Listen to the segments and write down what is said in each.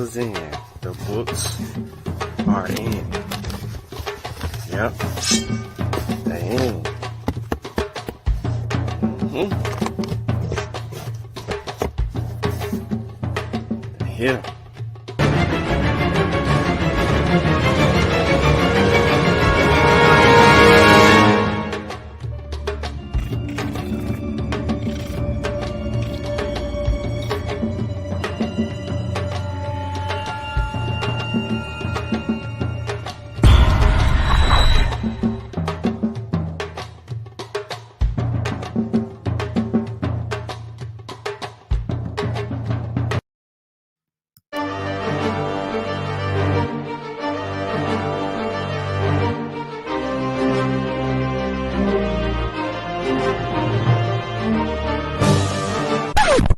is in. The books are in. Yep. They in. They're here.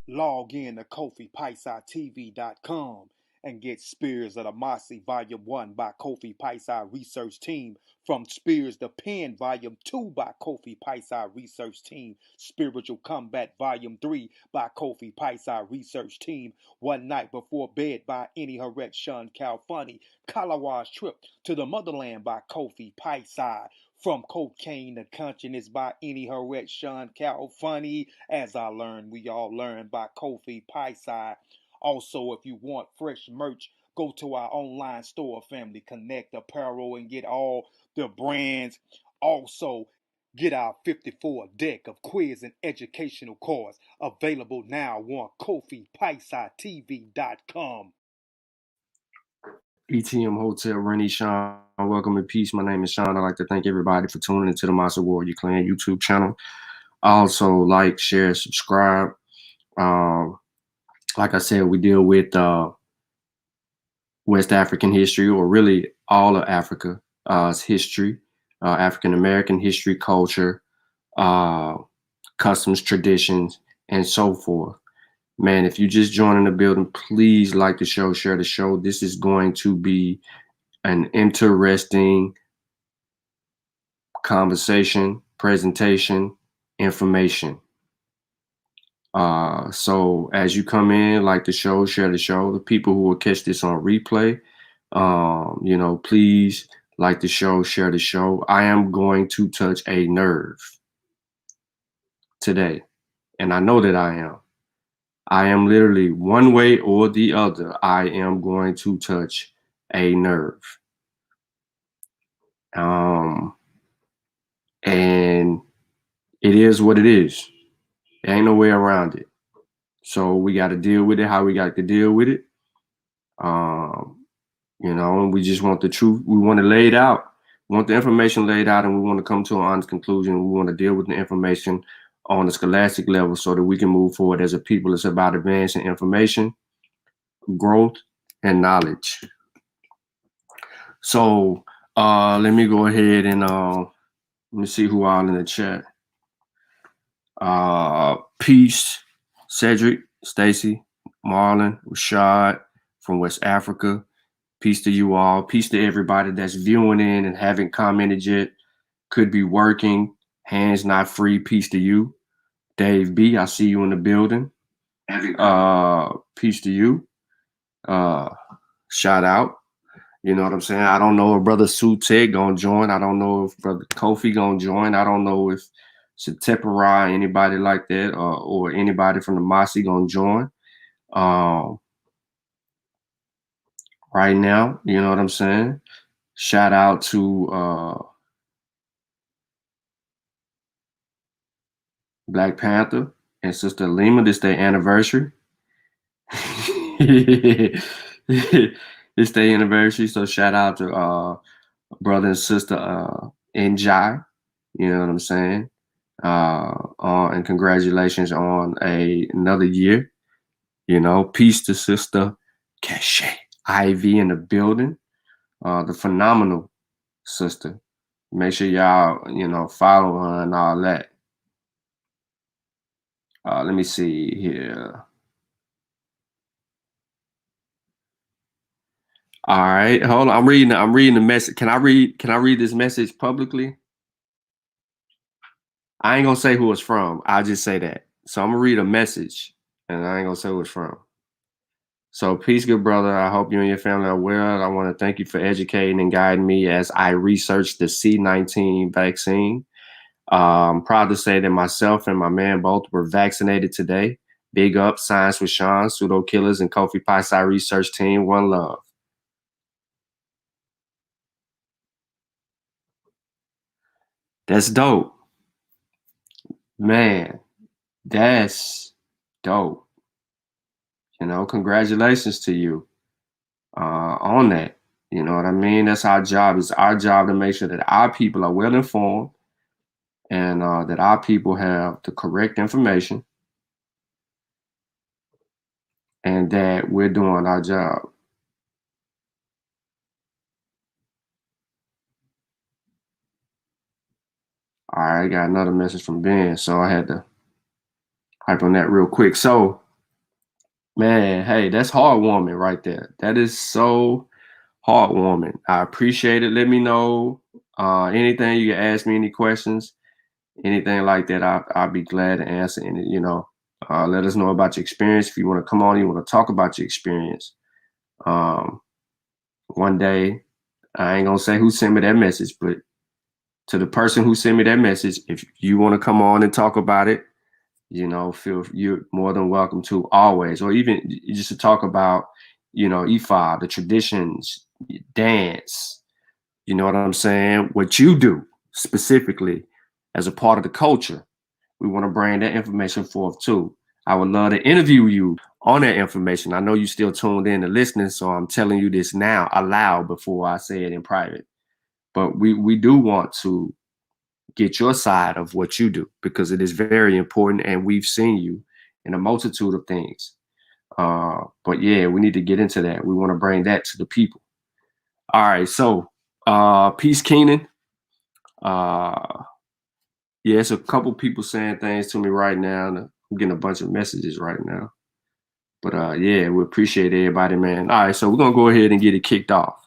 Log in to KofiPaisaTV.com and get Spears of the Mossy Volume 1 by Kofi Paisa Research Team, from Spears the Pen Volume 2 by Kofi Paisa Research Team, Spiritual Combat Volume 3 by Kofi Paisa Research Team, One Night Before Bed by Any Harret Shun Calfunny, Kalawa's Trip to the Motherland by Kofi Paisa, From Cocaine to Consciousness by Any Harret Shun Calfunny, As I Learned, We All Learn by Kofi Paisa. Also, if you want fresh merch, go to our online store, Family Connect Apparel, and get all the brands. Also, get our 54 deck of quiz and educational cards available now on KofiPaisaTV.com. ETM Hotel, Rennie Sean. Welcome in peace. My name is Sean. I'd like to thank everybody for tuning into the Monster Warrior Clan YouTube channel. Also, like, share, subscribe. Like I said, we deal with West African history, or really all of Africa's history, African American history, culture, customs, traditions, and so forth. Man, if you just joining the building, please like the show, share the show. This is going to be an interesting conversation, presentation, information. So as you come in, like the show, share the show. The people who will catch this on replay, please like the show, share the show. I am going to touch a nerve today, and I know that I am. I am literally, one way or the other, I am going to touch a nerve. And it is what it is. There ain't no way around it. So we got to deal with it how we got to deal with it. And we just want the truth. We want to lay it out. We want the information laid out, and we want to come to an honest conclusion. We want to deal with the information on the scholastic level so that we can move forward as a people. It's about advancing information, growth, and knowledge. So let me go ahead and let me see who all in the chat. Peace, Cedric, Stacy, Marlon, Rashad from West Africa. Peace to you all. Peace to everybody that's viewing in and haven't commented yet. Could be working. Hands not free. Peace to you. Dave B, I see you in the building. Peace to you. Shout out. You know what I'm saying? I don't know if Brother Sutek gonna join. I don't know if Brother Kofi gonna join. I don't know if Satepara, anybody like that, or anybody from the Mossy gonna join. Right now, you know what I'm saying? Shout out to Black Panther and Sister Lima. This their anniversary. It's their anniversary, so shout out to brother and sister Njai. You know what I'm saying? And congratulations on another year. You know, peace to Sister Cache Ivy in the building. The phenomenal sister. Make sure y'all, follow her and all that. Let me see here. All right, hold on. I'm reading the message. Can I read this message publicly? I ain't gonna say who it's from. I'll just say that. So I'm gonna read a message, and I ain't gonna say who it's from. So peace, good brother. I hope you and your family are well. I want to thank you for educating and guiding me as I research the C-19 vaccine. I'm proud to say that myself and my man both were vaccinated today. Big up, Science with Sean, Pseudo Killers, and Kofi Paisai Research Team. One love. That's dope. Man, that's dope. Congratulations to you on that. You know what I mean? That's our job. It's our job to make sure that our people are well informed and that our people have the correct information and that we're doing our job. All right, I got another message from Ben, so I had to hype on that real quick. So, man, hey, that's heartwarming right there. That is so heartwarming. I appreciate it. Let me know anything you can ask me, any questions, anything like that. I'll be glad to answer. And let us know about your experience. If you want to come on, you want to talk about your experience. One day, I ain't gonna say who sent me that message, but to the person who sent me that message, if you want to come on and talk about it, feel you're more than welcome to always, or even just to talk about, EFA, the traditions, dance, you know what I'm saying? What you do specifically as a part of the culture. We want to bring that information forth too. I would love to interview you on that information. I know you still tuned in and listening, so I'm telling you this now aloud before I say it in private. But we do want to get your side of what you do because it is very important, and we've seen you in a multitude of things. But yeah, we need to get into that. We want to bring that to the people. All right, so peace, Keenan. Uh, yeah, it's a couple people saying things to me right now. And I'm getting a bunch of messages right now. But yeah, we appreciate everybody, man. All right, so we're gonna go ahead and get it kicked off.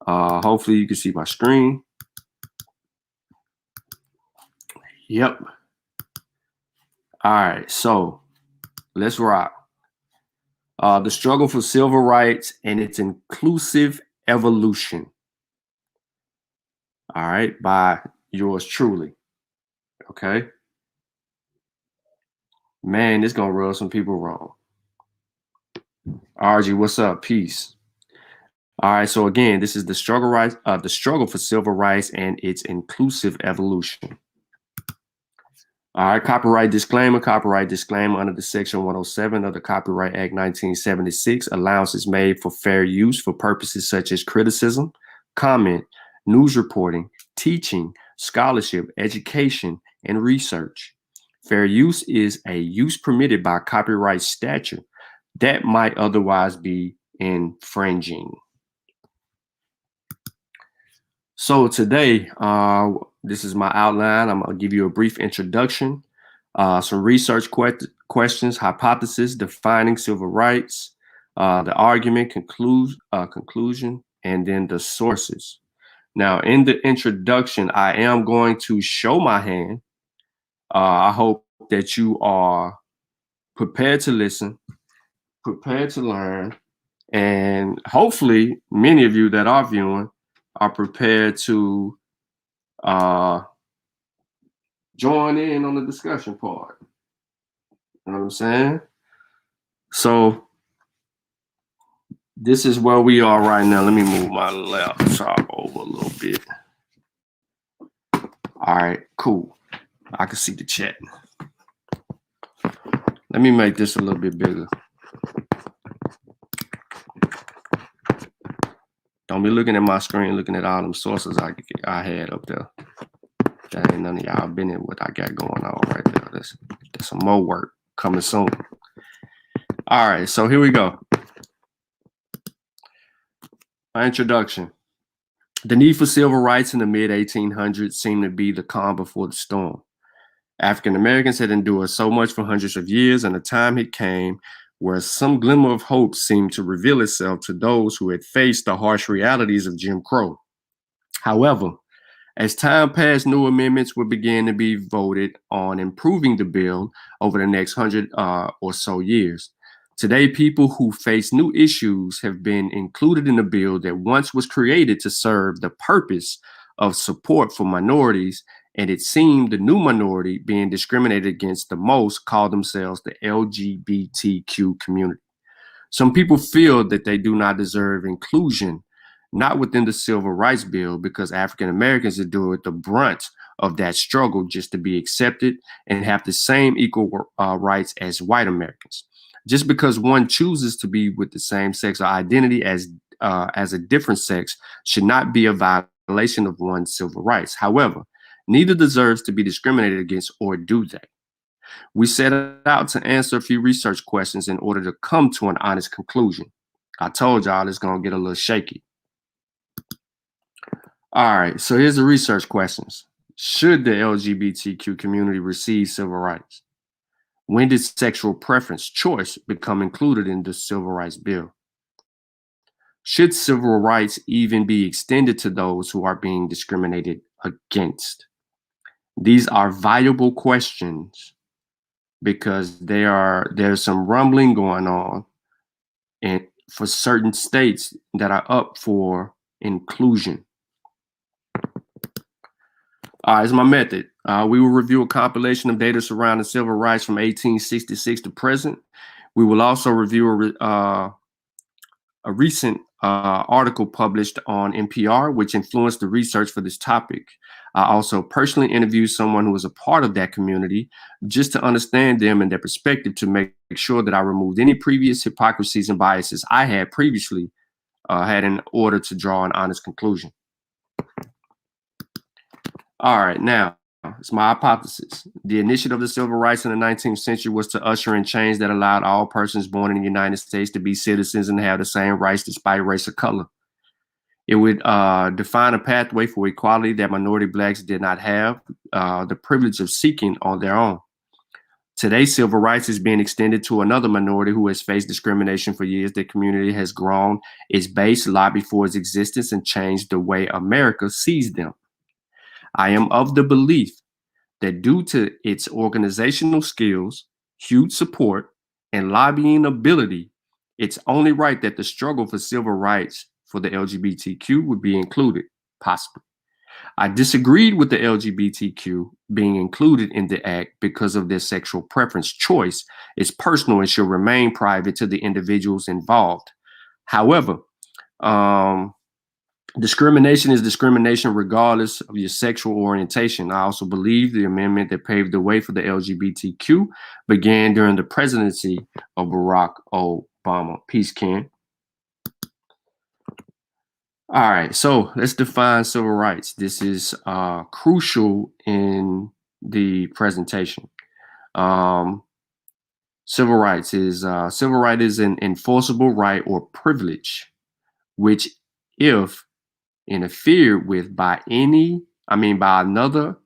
Hopefully you can see my screen. Yep. All right, so let's rock. The struggle for civil rights and its inclusive evolution. All right, by yours truly. Okay. Man, this gonna rub some people wrong. RG, what's up? Peace. All right, so again, this is the struggle for civil rights and its inclusive evolution. All right, copyright disclaimer. Copyright disclaimer under the Section 107 of the Copyright Act 1976. Allowance is made for fair use for purposes such as criticism, comment, news reporting, teaching, scholarship, education, and research. Fair use is a use permitted by copyright statute that might otherwise be infringing. So today, this is my outline. I'm going to give you a brief introduction, some research questions, hypothesis, defining civil rights, the argument, conclusion, and then the sources. Now, in the introduction, I am going to show my hand. I hope that you are prepared to listen, prepared to learn, and hopefully many of you that are viewing are prepared to join in on the discussion part. You know what I'm saying? So this is where we are right now. Let me move my laptop over a little bit. All right, cool. I can see the chat. Let me make this a little bit bigger. Don't be looking at my screen, looking at all them sources I had up there. That ain't none of y'all been in what I got going on right there. That's some more work coming soon. All right, so here we go. My introduction. The need for civil rights in the mid-1800s seemed to be the calm before the storm. African Americans had endured so much for hundreds of years, and a time had came where some glimmer of hope seemed to reveal itself to those who had faced the harsh realities of Jim Crow. However, as time passed, new amendments would begin to be voted on improving the bill over the next 100 or so years. Today, people who face new issues have been included in a bill that once was created to serve the purpose of support for minorities, and it seemed the new minority being discriminated against the most call themselves the LGBTQ community. Some people feel that they do not deserve inclusion, not within the Civil Rights Bill, because African Americans are doing the brunt of that struggle just to be accepted and have the same equal rights as white Americans. Just because one chooses to be with the same sex or identity as a different sex should not be a violation of one's civil rights. However, neither deserves to be discriminated against, or do they? We set out to answer a few research questions in order to come to an honest conclusion. I told y'all it's going to get a little shaky. All right, so here's the research questions. Should the LGBTQ community receive civil rights? When did sexual preference choice become included in the Civil Rights Bill? Should civil rights even be extended to those who are being discriminated against? These are valuable questions because there's some rumbling going on and for certain states that are up for inclusion. It's my method. We will review a compilation of data surrounding civil rights from 1866 to present. We will also review a recent article published on NPR, which influenced the research for this topic. I also personally interviewed someone who was a part of that community just to understand them and their perspective to make sure that I removed any previous hypocrisies and biases I had previously had in order to draw an honest conclusion. All right, now, it's my hypothesis. The initiative of the civil rights in the 19th century was to usher in change that allowed all persons born in the United States to be citizens and have the same rights despite race or color. It would define a pathway for equality that minority blacks did not have the privilege of seeking on their own. Today, civil rights is being extended to another minority who has faced discrimination for years. The community has grown its base, lobbied for its existence, and changed the way America sees them. I am of the belief that due to its organizational skills, huge support, and lobbying ability, it's only right that the struggle for civil rights for the LGBTQ would be included, possibly. I disagreed with the LGBTQ being included in the act because of their sexual preference choice is personal and should remain private to the individuals involved. However, discrimination is discrimination regardless of your sexual orientation. I also believe the amendment that paved the way for the LGBTQ began during the presidency of Barack Obama. Peace, Ken. All right, so let's define civil rights. This is crucial in the presentation. Civil rights is an enforceable right or privilege, which, if interfered with by another,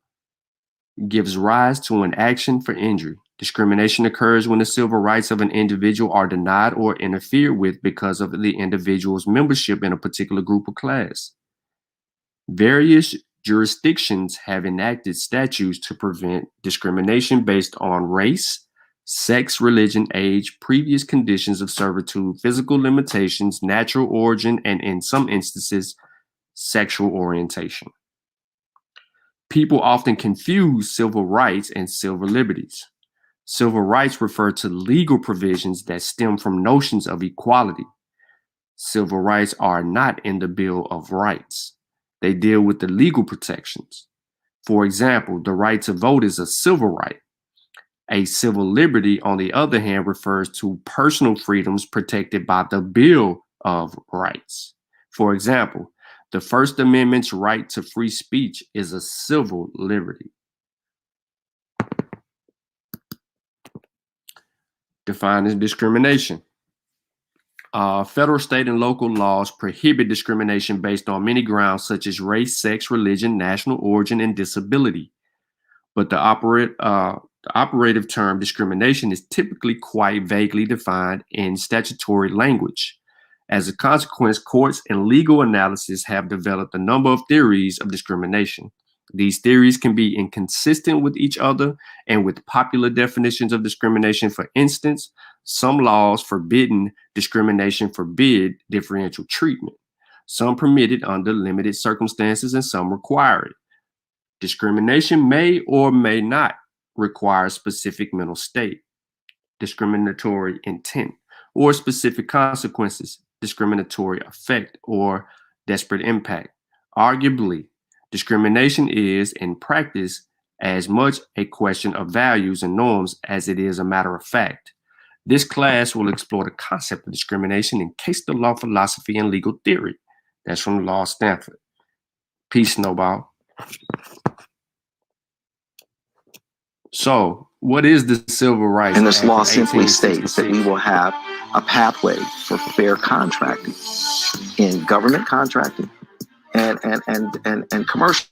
gives rise to an action for injury. Discrimination occurs when the civil rights of an individual are denied or interfered with because of the individual's membership in a particular group or class. Various jurisdictions have enacted statutes to prevent discrimination based on race, sex, religion, age, previous conditions of servitude, physical limitations, natural origin, and in some instances, sexual orientation. People often confuse civil rights and civil liberties. Civil rights refer to legal provisions that stem from notions of equality. Civil rights are not in the Bill of Rights. They deal with the legal protections. For example, the right to vote is a civil right. A civil liberty, on the other hand, refers to personal freedoms protected by the Bill of Rights. For example, the First Amendment's right to free speech is a civil liberty. Defined as discrimination. Federal, state, and local laws prohibit discrimination based on many grounds such as race, sex, religion, national origin, and disability. But the operative term discrimination is typically quite vaguely defined in statutory language. As a consequence, courts and legal analysis have developed a number of theories of discrimination. These theories can be inconsistent with each other and with popular definitions of discrimination. For instance, Some laws forbidding discrimination forbid differential treatment. Some permit it under limited circumstances and some require it. Discrimination may or may not require a specific mental state, discriminatory intent, or specific consequences, discriminatory effect, or desperate impact. Arguably, discrimination is, in practice, as much a question of values and norms as it is a matter of fact. This class will explore the concept of discrimination in case the law, philosophy, and legal theory. That's from the Law of Stanford. Peace, Snowball. So, what is the Civil Rights Act? And this law simply states that we will have a pathway for fair contracting in government contracting and commercial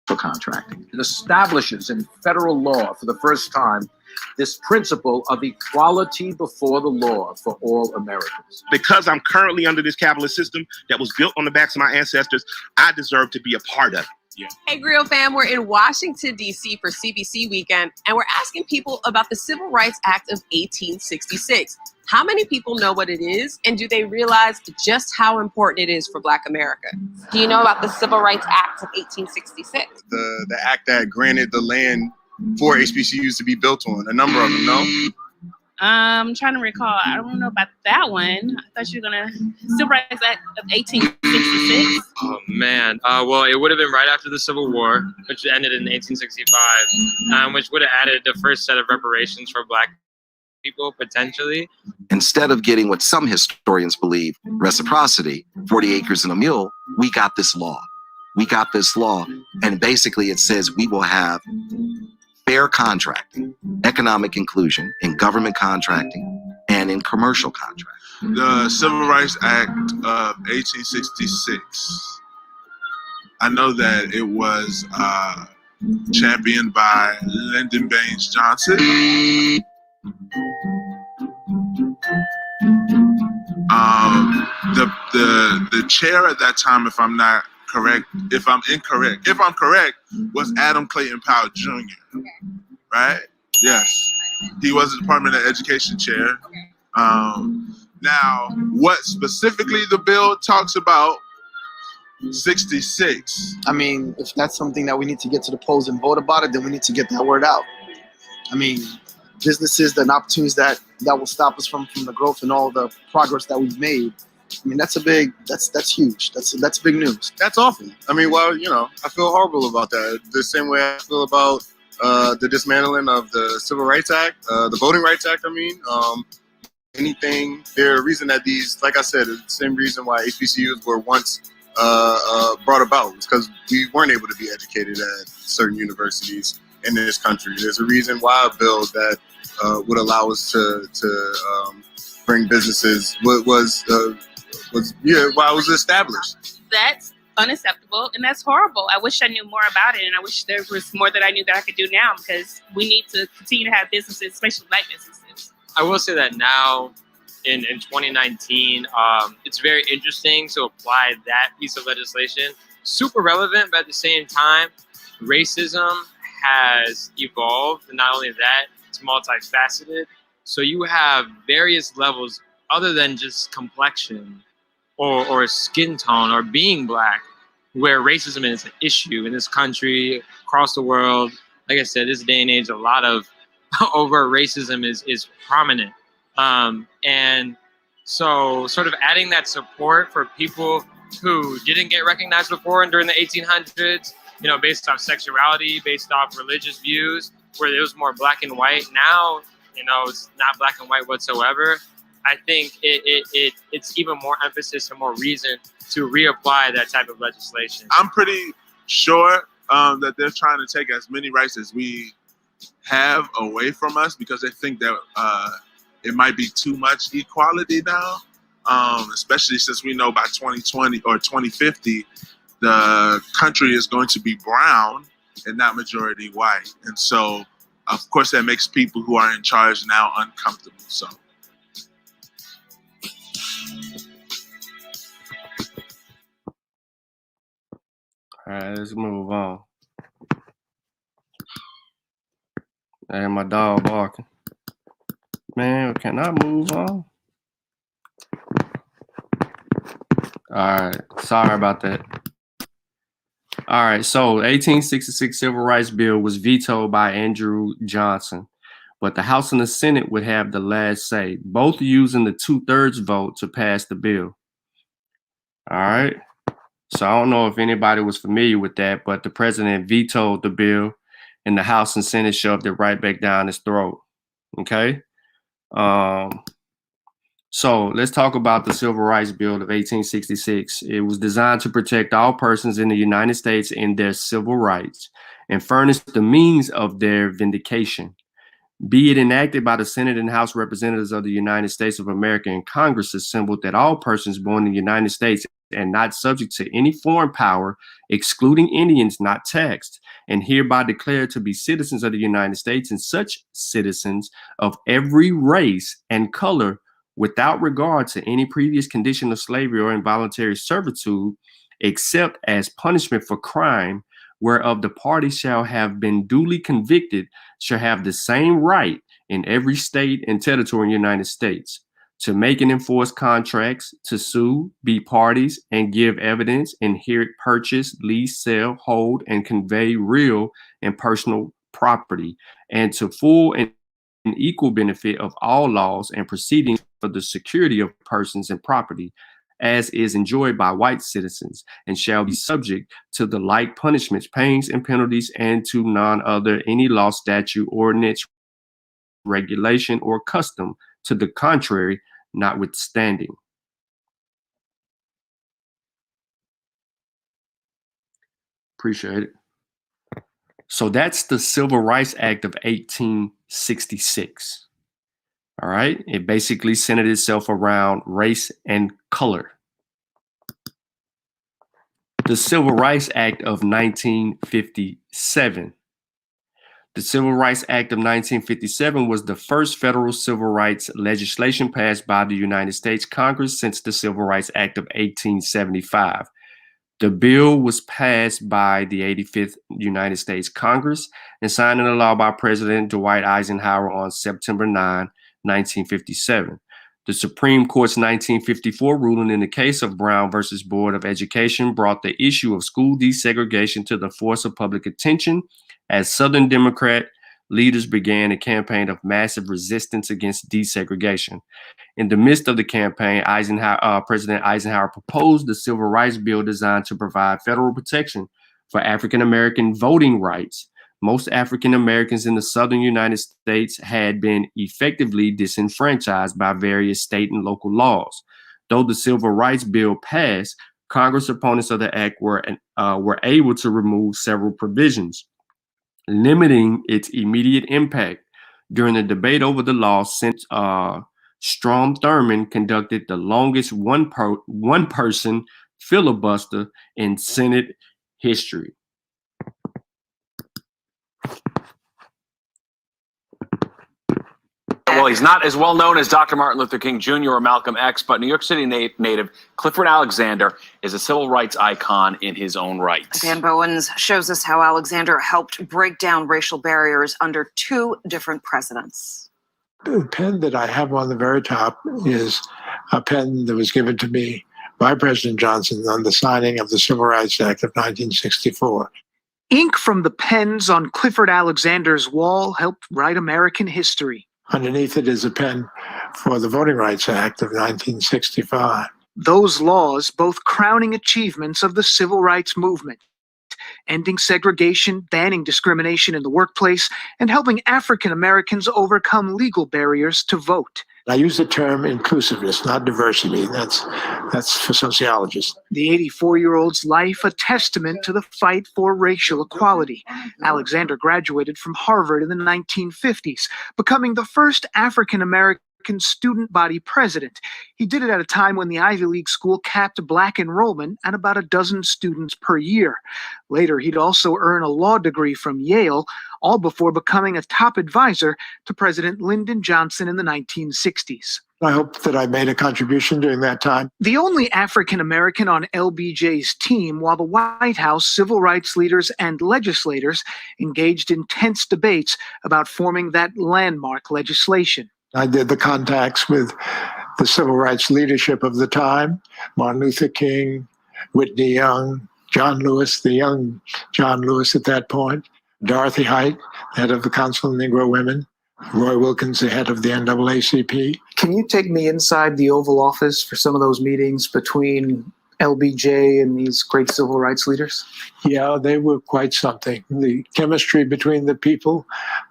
contracting. It establishes in federal law for the first time this principle of equality before the law for all Americans. Because I'm currently under this capitalist system that was built on the backs of my ancestors, I deserve to be a part of it. Yeah. Hey, Grill fam, we're in Washington, D.C. for CBC weekend, and we're asking people about the Civil Rights Act of 1866. How many people know what it is, and do they realize just how important it is for Black America? Do you know about the Civil Rights Act of 1866? The act that granted the land for HBCUs to be built on. A number of them, no? I'm trying to recall. I don't know about that one. I thought you were gonna Civil Rights Act of 1866. Oh man. Well, it would have been right after the Civil War, which ended in 1865, which would have added the first set of reparations for Black people potentially. Instead of getting what some historians believe, reciprocity, 40 acres and a mule, we got this law. We got this law, and basically it says we will have fair contracting, economic inclusion in government contracting and in commercial contracting. The Civil Rights Act of 1866, I know that it was championed by Lyndon Baines Johnson. The chair at that time, if I'm correct, was Adam Clayton Powell Jr. Right? Yes, he was the Department of Education chair. Now, what specifically the bill talks about? 66. I mean, if that's something that we need to get to the polls and vote about it, then we need to get that word out. I mean, businesses and opportunities that will stop us from the growth and all the progress that we've made. I mean, that's huge. That's big news. That's awful. I mean, well, I feel horrible about that. The same way I feel about the dismantling of the Civil Rights Act, the Voting Rights Act, anything. There's a reason that these, like I said, it's the same reason why HBCUs were once brought about. It's because we weren't able to be educated at certain universities in this country. There's a reason why a bill that would allow us to bring businesses why it was established. That's unacceptable, and that's horrible. I wish I knew more about it, and I wish there was more that I knew that I could do now, because we need to continue to have businesses, especially Black businesses. I will say that now, in 2019, it's very interesting to apply that piece of legislation. Super relevant, but at the same time, racism has evolved, and not only that, it's multifaceted. So you have various levels other than just complexion or skin tone or being Black, where racism is an issue in this country, across the world. Like I said, this day and age, a lot of overt racism is prominent. And so sort of adding that support for people who didn't get recognized before and during the 1800s, based off sexuality, based off religious views, where it was more black and white. Now, it's not black and white whatsoever. I think it's even more emphasis and more reason to reapply that type of legislation. I'm pretty sure that they're trying to take as many rights as we have away from us because they think that it might be too much equality now, especially since we know by 2020 or 2050, the country is going to be brown and not majority white. And so, of course, that makes people who are in charge now uncomfortable. So. All right, let's move on. And my dog barking. man. Can I move on? All right. Sorry about that. All right. So, 1866 Civil Rights Bill was vetoed by Andrew Johnson, but the House and the Senate would have the last say, both using the 2/3 vote to pass the bill. All right. So I don't know if anybody was familiar with that, but the president vetoed the bill and the House and Senate shoved it right back down his throat. Okay. So let's talk about the Civil Rights Bill of 1866. It was designed to protect all persons in the United States in their civil rights and furnish the means of their vindication. Be it enacted by the Senate and House Representatives of the United States of America and Congress assembled that all persons born in the United States and not subject to any foreign power, excluding Indians not taxed, and hereby declared to be citizens of the United States and such citizens of every race and color without regard to any previous condition of slavery or involuntary servitude, except as punishment for crime, whereof the party shall have been duly convicted, shall have the same right in every state and territory in the United States to make and enforce contracts, to sue, be parties, and give evidence, inherit, purchase, lease, sell, hold, and convey real and personal property, and to full and equal benefit of all laws and proceedings for the security of persons and property, as is enjoyed by white citizens, and shall be subject to the like punishments, pains, and penalties, and to none other any law, statute, ordinance, regulation, or custom to the contrary, notwithstanding. Appreciate it. So that's the Civil Rights Act of 1866. All right. It basically centered itself around race and color. The Civil Rights Act of 1957. The Civil Rights Act of 1957 was the first federal civil rights legislation passed by the United States Congress since the Civil Rights Act of 1875. The bill was passed by the 85th United States Congress and signed into law by President Dwight Eisenhower on September 9, 1957. The Supreme Court's 1954 ruling in the case of Brown versus Board of Education brought the issue of school desegregation to the force of public attention as Southern Democrat leaders began a campaign of massive resistance against desegregation. In the midst of the campaign, President Eisenhower proposed the Civil Rights Bill designed to provide federal protection for African American voting rights. Most African Americans in the Southern United States had been effectively disenfranchised by various state and local laws. Though the Civil Rights Bill passed, Congress opponents of the act were able to remove several provisions, limiting its immediate impact. During the debate over the law, Strom Thurmond conducted the longest one-person filibuster in Senate history. Well, he's not as well known as Dr. Martin Luther King Jr. or Malcolm X, but New York City native Clifford Alexander is a civil rights icon in his own right. Dan Bowens shows us how Alexander helped break down racial barriers under two different presidents. The pen that I have on the very top is a pen that was given to me by President Johnson on the signing of the Civil Rights Act of 1964. Ink from the pens on Clifford Alexander's wall helped write American history. Underneath it is a pen for the Voting Rights Act of 1965. Those laws, both crowning achievements of the civil rights movement, ending segregation, banning discrimination in the workplace, and helping African Americans overcome legal barriers to vote. I use the term inclusiveness, not diversity. That's for sociologists. The 84-year-old's life a testament to the fight for racial equality. Alexander graduated from Harvard in the 1950s, becoming the first African American student body president. He did it at a time when the Ivy League school capped black enrollment at about a dozen students per year. Later, he'd also earn a law degree from Yale, all before becoming a top advisor to President Lyndon Johnson in the 1960s. I hope that I made a contribution during that time. The only African American on LBJ's team, while the White House, civil rights leaders, and legislators engaged in tense debates about forming that landmark legislation. I did the contacts with the civil rights leadership of the time, Martin Luther King, Whitney Young, John Lewis, the young John Lewis at that point, Dorothy Height, head of the Council of Negro Women, Roy Wilkins, the head of the NAACP. Can you take me inside the Oval Office for some of those meetings between LBJ and these great civil rights leaders? Yeah, they were quite something. The chemistry between the people,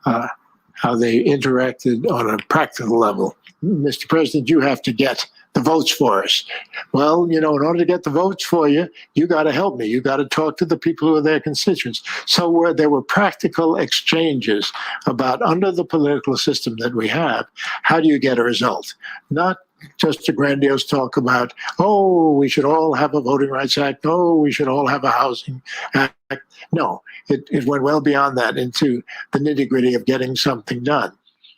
how they interacted on a practical level. Mr. President, you have to get the votes for us. Well, in order to get the votes for you, you got to help me. You got to talk to the people who are their constituents. So where there were practical exchanges about, under the political system that we have, how do you get a result? Not just a grandiose talk about, oh, we should all have a Voting Rights Act. Oh, we should all have a Housing Act. No, it went well beyond that into the nitty-gritty of getting something done.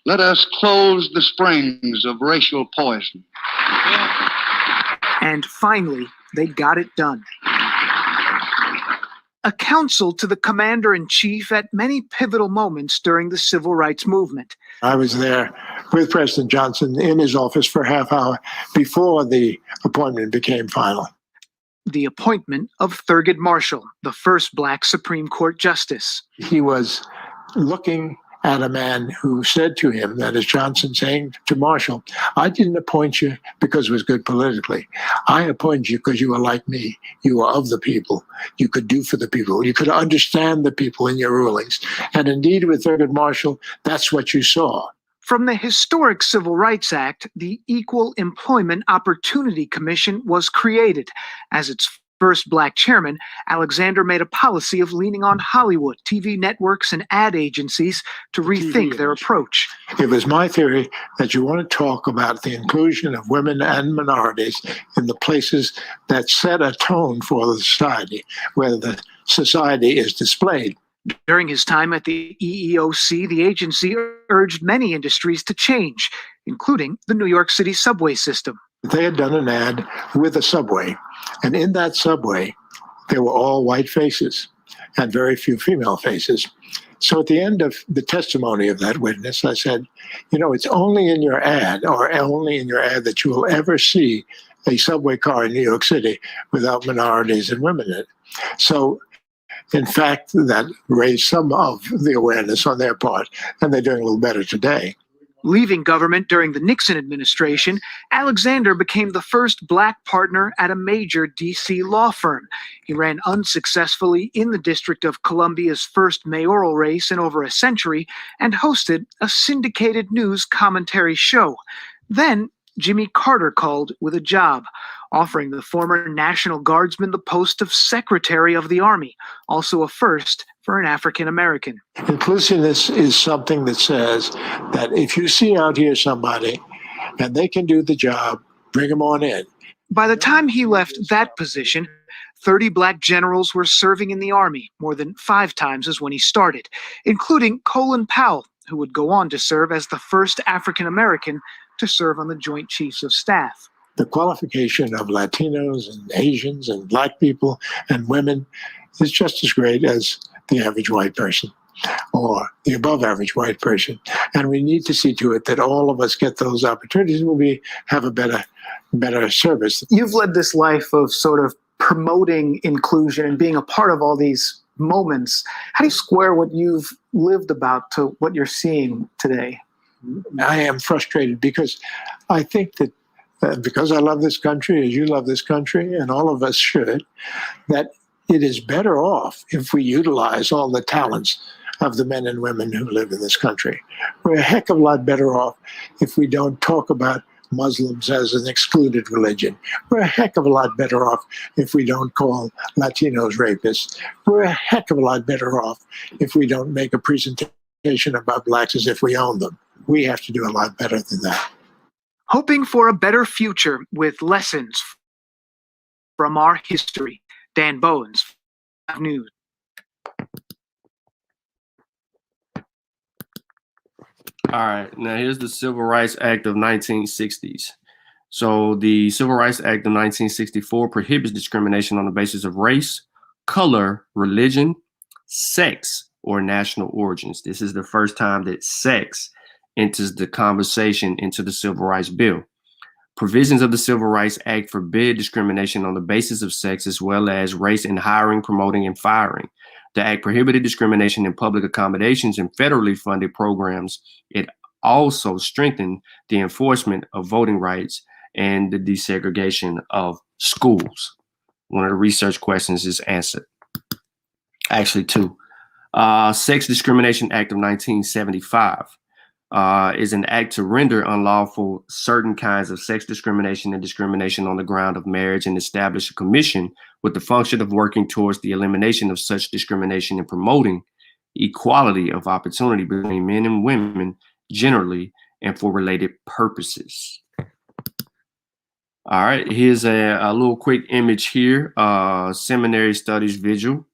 Let us close the springs of racial poison. And finally, they got it done. A counsel to the commander-in-chief at many pivotal moments during the civil rights movement. I was there with President Johnson in his office for a half hour before the appointment became final. The appointment of Thurgood Marshall, the first Black Supreme Court justice. He was looking at a man who said to him, that is Johnson saying to Marshall, I didn't appoint you because it was good politically. I appointed you because you were like me. You were of the people. You could do for the people. You could understand the people in your rulings. And indeed, with Thurgood Marshall, that's what you saw. From the historic Civil Rights Act, the Equal Employment Opportunity Commission was created. As its first Black chairman, Alexander made a policy of leaning on Hollywood, TV networks, and ad agencies to rethink their approach. It was my theory that you want to talk about the inclusion of women and minorities in the places that set a tone for the society, where the society is displayed. During his time at the EEOC, the agency urged many industries to change, including the New York City subway system. They had done an ad with a subway, and in that subway, there were all white faces and very few female faces. So at the end of the testimony of that witness, I said, it's only in your ad, or only in your ad, that you will ever see a subway car in New York City without minorities and women in it. So in fact, that raised some of the awareness on their part, and they're doing a little better today. Leaving government during the Nixon administration, Alexander became the first Black partner at a major D.C. law firm. He ran unsuccessfully in the District of Columbia's first mayoral race in over a century and hosted a syndicated news commentary show. Then Jimmy Carter called with a job, offering the former National Guardsman the post of Secretary of the Army, also a first for an African American. Inclusiveness is something that says that if you see out here somebody and they can do the job, bring them on in. By the time he left that position, 30 Black generals were serving in the Army, more than 5 times as when he started, including Colin Powell, who would go on to serve as the first African American to serve on the Joint Chiefs of Staff. The qualification of Latinos and Asians and Black people and women is just as great as the average white person or the above average white person. And we need to see to it that all of us get those opportunities and we'll have a better service. You've led this life of sort of promoting inclusion and being a part of all these moments. How do you square what you've lived about to what you're seeing today? I am frustrated because I think that because I love this country, as you love this country, and all of us should, that it is better off if we utilize all the talents of the men and women who live in this country. We're a heck of a lot better off if we don't talk about Muslims as an excluded religion. We're a heck of a lot better off if we don't call Latinos rapists. We're a heck of a lot better off if we don't make a presentation about Blacks as if we own them. We have to do a lot better than that. Hoping for a better future with lessons from our history. Dan Bowens, News. All right, now here's the Civil Rights Act of 1960s. So the Civil Rights Act of 1964 prohibits discrimination on the basis of race, color, religion, sex, or national origins. This is the first time that sex enters the conversation into the Civil Rights Bill. Provisions of the Civil Rights Act forbid discrimination on the basis of sex as well as race in hiring, promoting, and firing. The Act prohibited discrimination in public accommodations and federally funded programs. It also strengthened the enforcement of voting rights and the desegregation of schools. One of the research questions is answered. Actually, two. Sex Discrimination Act of 1975 is an act to render unlawful certain kinds of sex discrimination and discrimination on the ground of marriage and establish a commission with the function of working towards the elimination of such discrimination and promoting equality of opportunity between men and women generally and for related purposes. All right, here's a little quick image here, seminary studies visual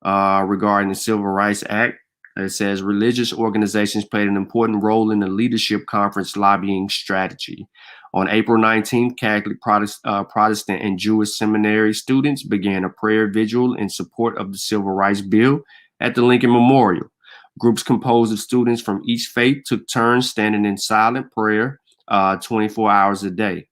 regarding the Civil Rights Act. It says religious organizations played an important role in the leadership conference lobbying strategy. On April 19th, Catholic, Protestant, and Jewish seminary students began a prayer vigil in support of the Civil Rights Bill at the Lincoln Memorial. Groups composed of students from each faith took turns standing in silent prayer 24 hours a day.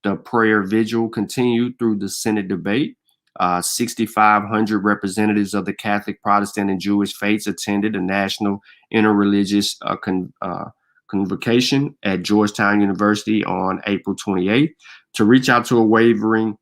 The prayer vigil continued through the Senate debate. 6,500 representatives of the Catholic, Protestant, and Jewish faiths attended a national interreligious convocation at Georgetown University on April 28th to reach out to wavering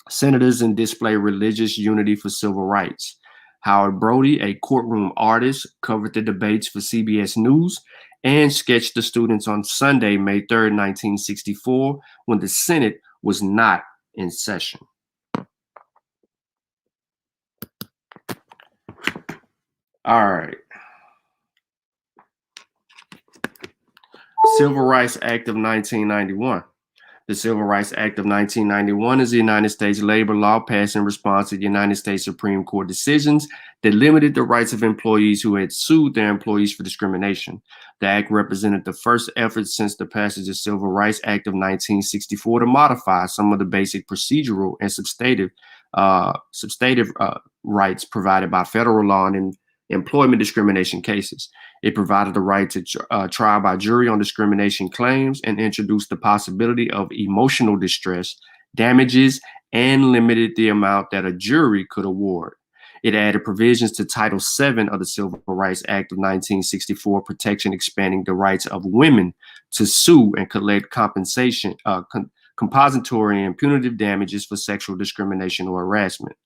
senators and display religious unity for civil rights. Howard Brody, a courtroom artist, covered the debates for CBS News and sketched the students on Sunday, May 3rd, 1964, when the Senate was not in session. All right. Civil Rights Act of 1991. The Civil Rights Act of 1991 is the United States labor law passed in response to the United States Supreme Court decisions that limited the rights of employees who had sued their employees for discrimination. The act represented the first effort since the passage of the Civil Rights Act of 1964 to modify some of the basic procedural and substantive rights provided by federal law in employment discrimination cases. It provided the right to trial by jury on discrimination claims and introduced the possibility of emotional distress, damages, and limited the amount that a jury could award. It added provisions to Title VII of the Civil Rights Act of 1964, protection expanding the rights of women to sue and collect compensation, compensatory and punitive damages for sexual discrimination or harassment.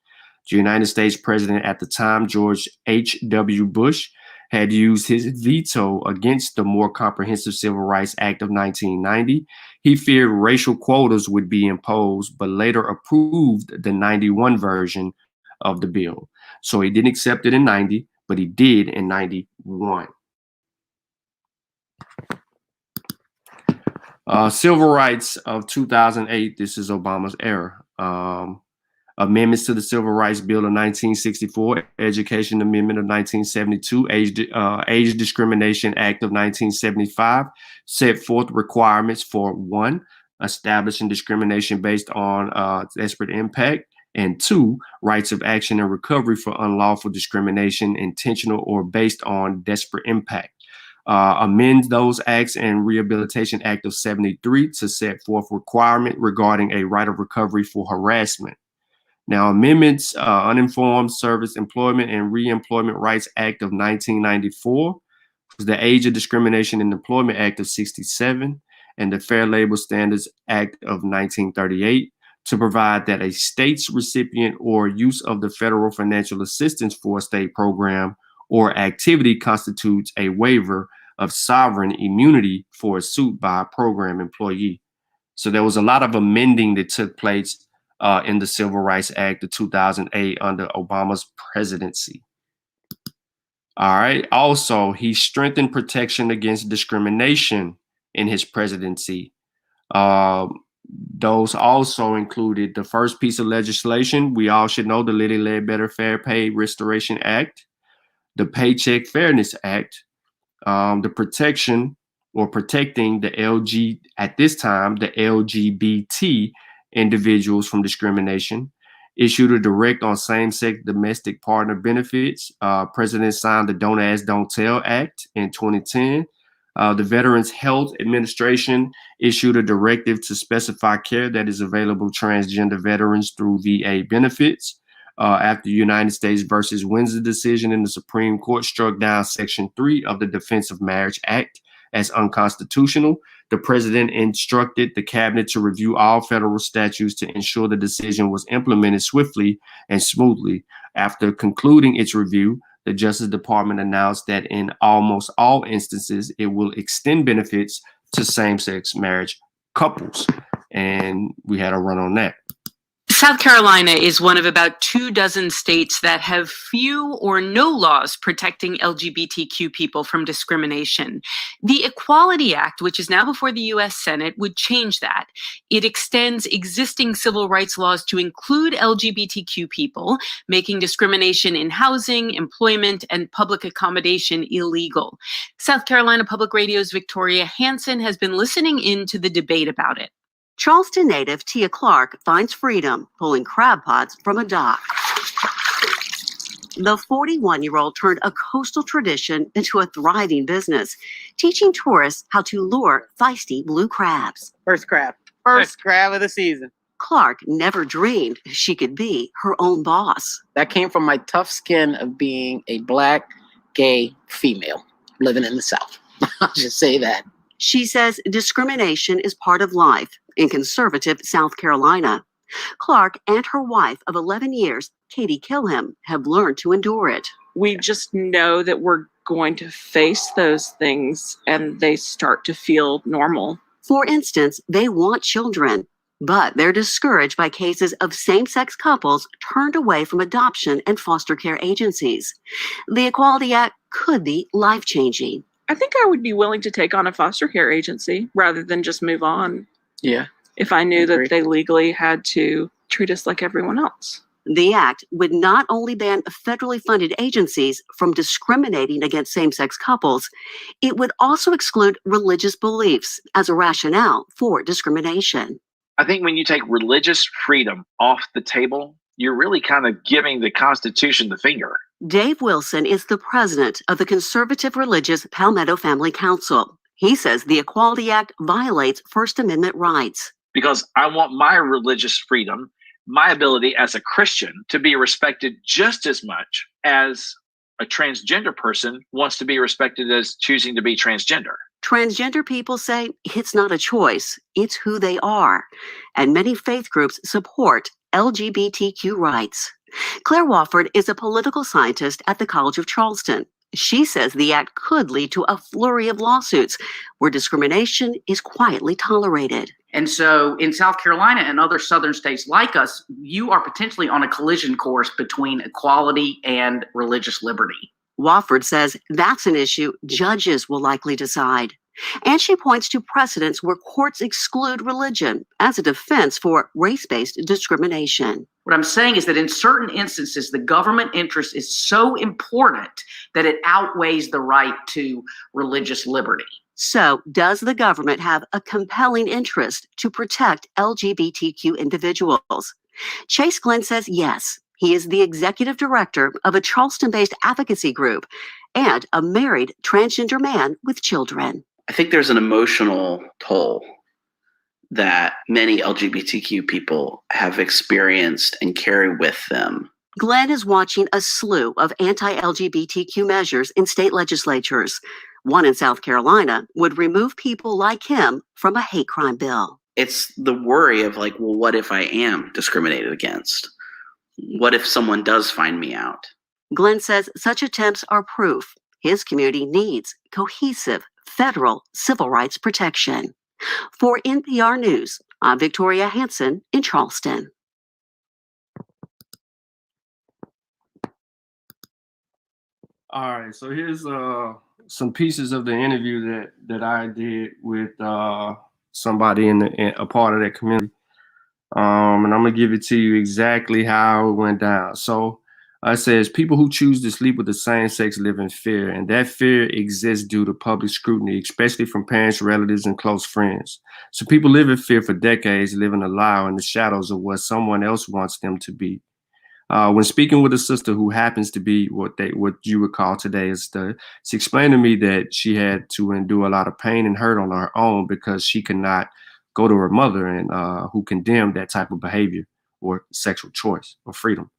The United States president at the time, George H.W. Bush, had used his veto against the more comprehensive Civil Rights Act of 1990. He feared racial quotas would be imposed, but later approved the 91 version of the bill. So he didn't accept it in 90, but he did in 91. Civil rights of 2008, this is Obama's era. Amendments to the Civil Rights Bill of 1964, Education Amendment of 1972, Age Discrimination Act of 1975 set forth requirements for 1, establishing discrimination based on disparate impact, and 2, rights of action and recovery for unlawful discrimination, intentional or based on disparate impact. Amend those acts and Rehabilitation Act of 73 to set forth requirement regarding a right of recovery for harassment. Now, amendments, Uninformed Service Employment and Reemployment Rights Act of 1994, the Age of Discrimination in Employment Act of 67, and the Fair Labor Standards Act of 1938 to provide that a state's recipient or use of the federal financial assistance for a state program or activity constitutes a waiver of sovereign immunity for a suit by a program employee. So there was a lot of amending that took place in the Civil Rights Act of 2008 under Obama's presidency. All right. Also, he strengthened protection against discrimination in his presidency. Those also included the first piece of legislation we all should know, the Liddy Ledbetter Fair Pay Restoration Act, the Paycheck Fairness Act, the protection or protecting the at this time, the LGBT individuals from discrimination, issued a direct on same-sex domestic partner benefits. President signed the Don't Ask, Don't Tell Act in 2010, The Veterans Health Administration issued a directive to specify care that is available to transgender veterans through VA benefits. After the United States versus Windsor decision in the Supreme Court struck down Section 3 of the Defense of Marriage Act as unconstitutional, the president instructed the cabinet to review all federal statutes to ensure the decision was implemented swiftly and smoothly. After concluding its review, the Justice Department announced that in almost all instances, it will extend benefits to same-sex marriage couples. And we had a run on that. South Carolina is one of about 24 states that have few or no laws protecting LGBTQ people from discrimination. The Equality Act, which is now before the U.S. Senate, would change that. It extends existing civil rights laws to include LGBTQ people, making discrimination in housing, employment, and public accommodation illegal. South Carolina Public Radio's Victoria Hansen has been listening in to the debate about it. Charleston native Tia Clark finds freedom pulling crab pots from a dock. The 41-year-old turned a coastal tradition into a thriving business, teaching tourists how to lure feisty blue crabs. First crab of the season. Clark never dreamed she could be her own boss. That came from my tough skin of being a Black, gay female living in the South. I'll just say that. She says discrimination is part of life in conservative South Carolina. Clark and her wife of 11 years, Katie Kilham, have learned to endure it. We just know that we're going to face those things and they start to feel normal. For instance, they want children, but they're discouraged by cases of same-sex couples turned away from adoption and foster care agencies. The Equality Act could be life-changing. I think I would be willing to take on a foster care agency rather than just move on. Yeah. If I knew that they legally had to treat us like everyone else. The act would not only ban federally funded agencies from discriminating against same-sex couples, it would also exclude religious beliefs as a rationale for discrimination. I think when you take religious freedom off the table, you're really kind of giving the Constitution the finger. Dave Wilson is the president of the conservative religious Palmetto Family Council. He says the Equality Act violates First Amendment rights. Because I want my religious freedom, my ability as a Christian to be respected just as much as a transgender person wants to be respected as choosing to be transgender. Transgender people say it's not a choice, it's who they are. And many faith groups support LGBTQ rights. Claire Wofford is a political scientist at the College of Charleston. She says the act could lead to a flurry of lawsuits where discrimination is quietly tolerated. And so in South Carolina and other southern states like us, you are potentially on a collision course between equality and religious liberty. Wofford says that's an issue judges will likely decide. And she points to precedents where courts exclude religion as a defense for race-based discrimination. What I'm saying is that in certain instances, the government interest is so important that it outweighs the right to religious liberty. So, does the government have a compelling interest to protect LGBTQ individuals? Chase Glenn says yes. He is the executive director of a Charleston-based advocacy group and a married transgender man with children. I think there's an emotional toll that many LGBTQ people have experienced and carry with them. Glenn is watching a slew of anti-LGBTQ measures in state legislatures. One in South Carolina would remove people like him from a hate crime bill. It's the worry of like, well, what if I am discriminated against? What if someone does find me out? Glenn says such attempts are proof his community needs cohesive federal civil rights protection. For NPR News, I'm Victoria Hansen in Charleston. All right, so here's some pieces of the interview that I did with somebody in a part of that community, and I'm gonna give it to you exactly how it went down. So it says people who choose to sleep with the same sex live in fear, and that fear exists due to public scrutiny, especially from parents, relatives, and close friends. So people live in fear for decades, living a lie in the shadows of what someone else wants them to be. When speaking with a sister who happens to be what you would call today a stud, she explained to me that she had to endure a lot of pain and hurt on her own because she could not go to her mother and who condemned that type of behavior or sexual choice or freedom.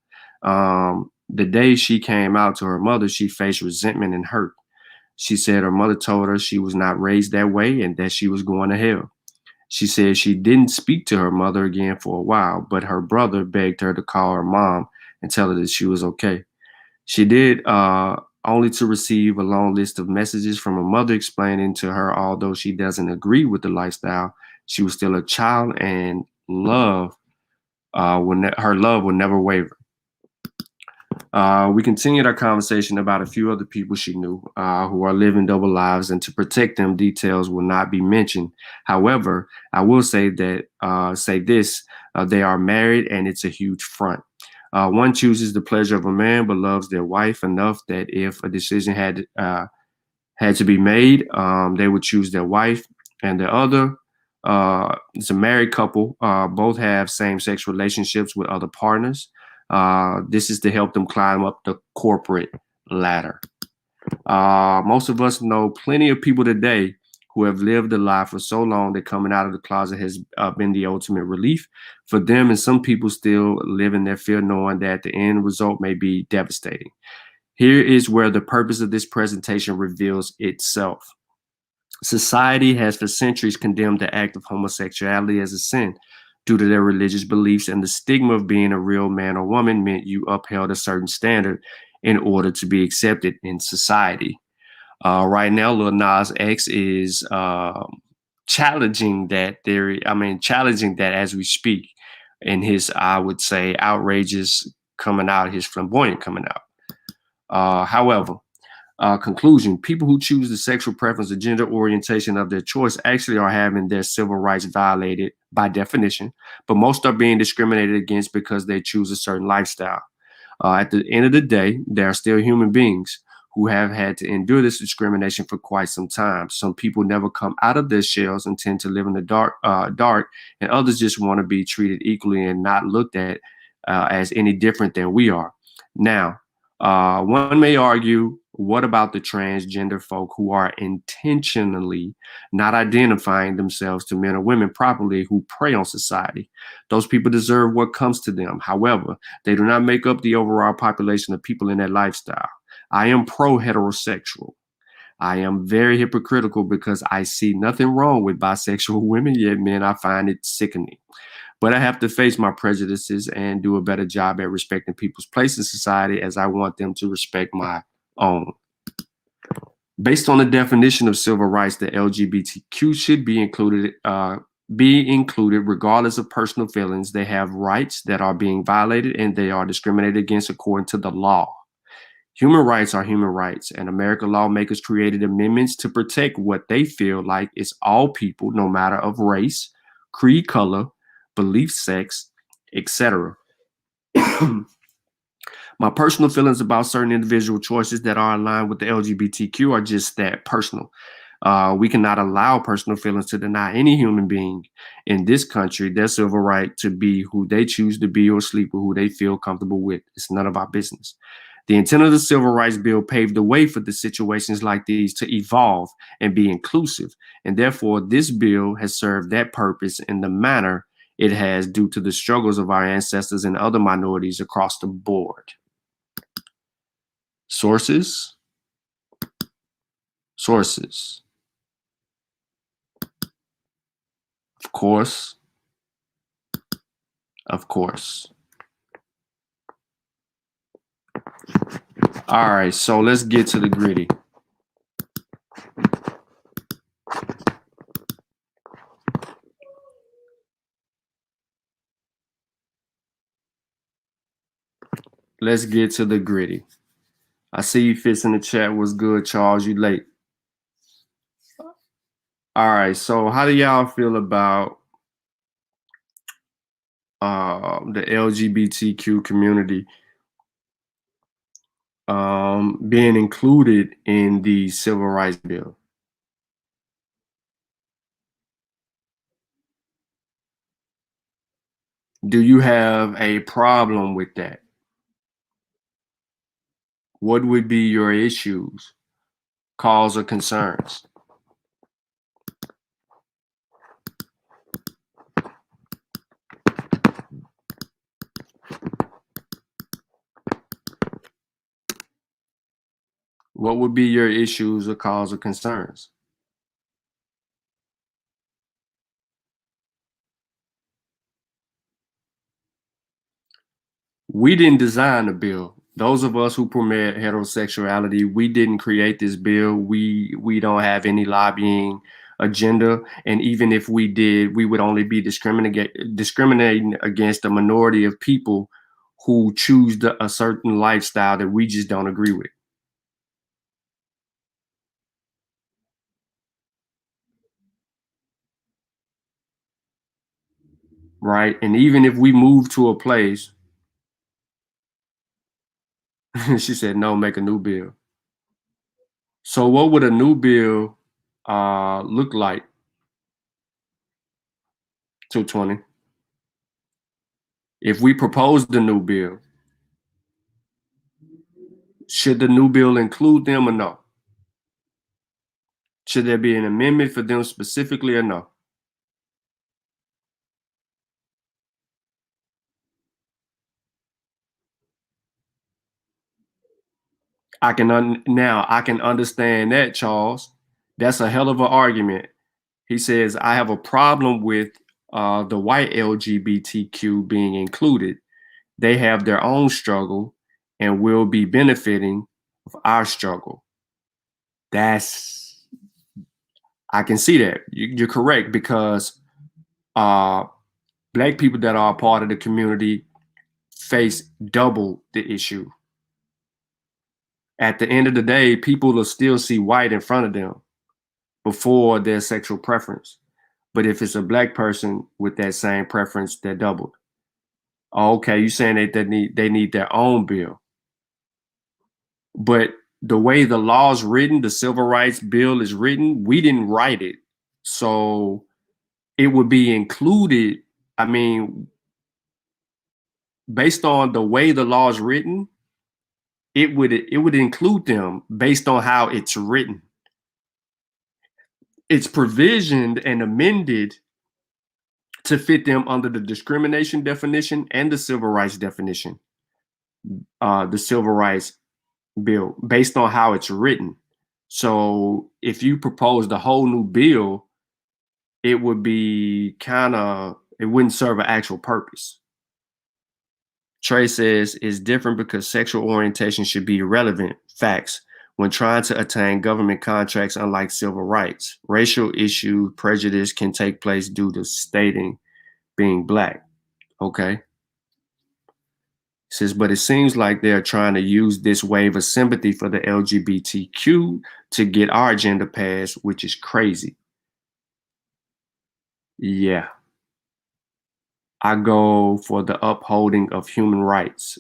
The day she came out to her mother, she faced resentment and hurt. She said her mother told her she was not raised that way and that she was going to hell. She said she didn't speak to her mother again for a while, but her brother begged her to call her mom and tell her that she was okay. She did, only to receive a long list of messages from her mother explaining to her, although she doesn't agree with the lifestyle, she was still a child and her love will never waver. We continued our conversation about a few other people she knew who are living double lives, and to protect them, details will not be mentioned. However, I will say that they are married, and it's a huge front. One chooses the pleasure of a man, but loves their wife enough that if a decision had to be made, they would choose their wife. And the other is a married couple. Both have same-sex relationships with other partners. This is to help them climb up the corporate ladder. Most of us know plenty of people today who have lived a life for so long that coming out of the closet has been the ultimate relief for them, and some people still live in their fear knowing that the end result may be devastating. Here is where the purpose of this presentation reveals itself. Society has for centuries condemned the act of homosexuality as a sin due to their religious beliefs, and the stigma of being a real man or woman meant you upheld a certain standard in order to be accepted in society. Right now, Lil Nas X is challenging that theory. Challenging that as we speak in his, I would say, outrageous coming out, his flamboyant coming out. However, conclusion, people who choose the sexual preference or gender orientation of their choice actually are having their civil rights violated by definition, but most are being discriminated against because they choose a certain lifestyle. At the end of the day, they are still human beings who have had to endure this discrimination for quite some time. Some people never come out of their shells and tend to live in the dark, and others just want to be treated equally and not looked at as any different than we are. Now, one may argue, what about the transgender folk who are intentionally not identifying themselves to men or women properly, who prey on society? Those people deserve what comes to them. However, they do not make up the overall population of people in that lifestyle. I am pro-heterosexual. I am very hypocritical because I see nothing wrong with bisexual women, yet men, I find it sickening. But I have to face my prejudices and do a better job at respecting people's place in society as I want them to respect my own. Based on the definition of civil rights, the LGBTQ should be included regardless of personal feelings. They have rights that are being violated and they are discriminated against according to the law. Human rights are human rights, and American lawmakers created amendments to protect what they feel like is all people, no matter of race, creed, color, belief, sex, etc. My personal feelings about certain individual choices that are aligned with the LGBTQ are just that, personal. We cannot allow personal feelings to deny any human being in this country their civil right to be who they choose to be or sleep with who they feel comfortable with. It's none of our business. The intent of the Civil Rights Bill paved the way for the situations like these to evolve and be inclusive. And therefore, this bill has served that purpose in the manner it has due to the struggles of our ancestors and other minorities across the board. Sources. Of course. All right, so let's get to the gritty. Let's get to the gritty. I see you fits in the chat. What's good, Charles? You late. All right, so how do y'all feel about the LGBTQ community being included in the Civil Rights Bill? Do you have a problem with that? what would be your issues, cause, or concerns? What would be your issues or cause or concerns? We didn't design the bill. Those of us who promote heterosexuality, we didn't create this bill. We don't have any lobbying agenda. And even if we did, we would only be discriminating against a minority of people who choose a certain lifestyle that we just don't agree with. Right? And even if we move to a place, she said, no, make a new bill. So what would a new bill look like? 220. If we proposed the new bill, should the new bill include them or no? Should there be an amendment for them specifically or no? Now I can understand that, Charles. That's a hell of an argument. He says, I have a problem with the white LGBTQ being included. They have their own struggle and will be benefiting of our struggle. I can see that. You're correct, because Black people that are a part of the community face double the issue. At the end of the day, people will still see white in front of them before their sexual preference. But if it's a Black person with that same preference, they're doubled. Oh, okay, you're saying they need their own bill. But the way the law's written, the Civil Rights Bill is written, we didn't write it. So it would be included. I mean, based on the way the law is written, it would include them based on how it's written. It's provisioned and amended to fit them under the discrimination definition and the civil rights definition, the Civil Rights Bill, based on how it's written. So if you proposed a whole new bill, it would be it wouldn't serve an actual purpose. Trey says it's different because sexual orientation should be irrelevant. Facts. When trying to attain government contracts, unlike civil rights, racial issue prejudice can take place due to stating being Black. Okay. Says, but it seems like they're trying to use this wave of sympathy for the LGBTQ to get our agenda passed, which is crazy. Yeah. I go for the upholding of human rights.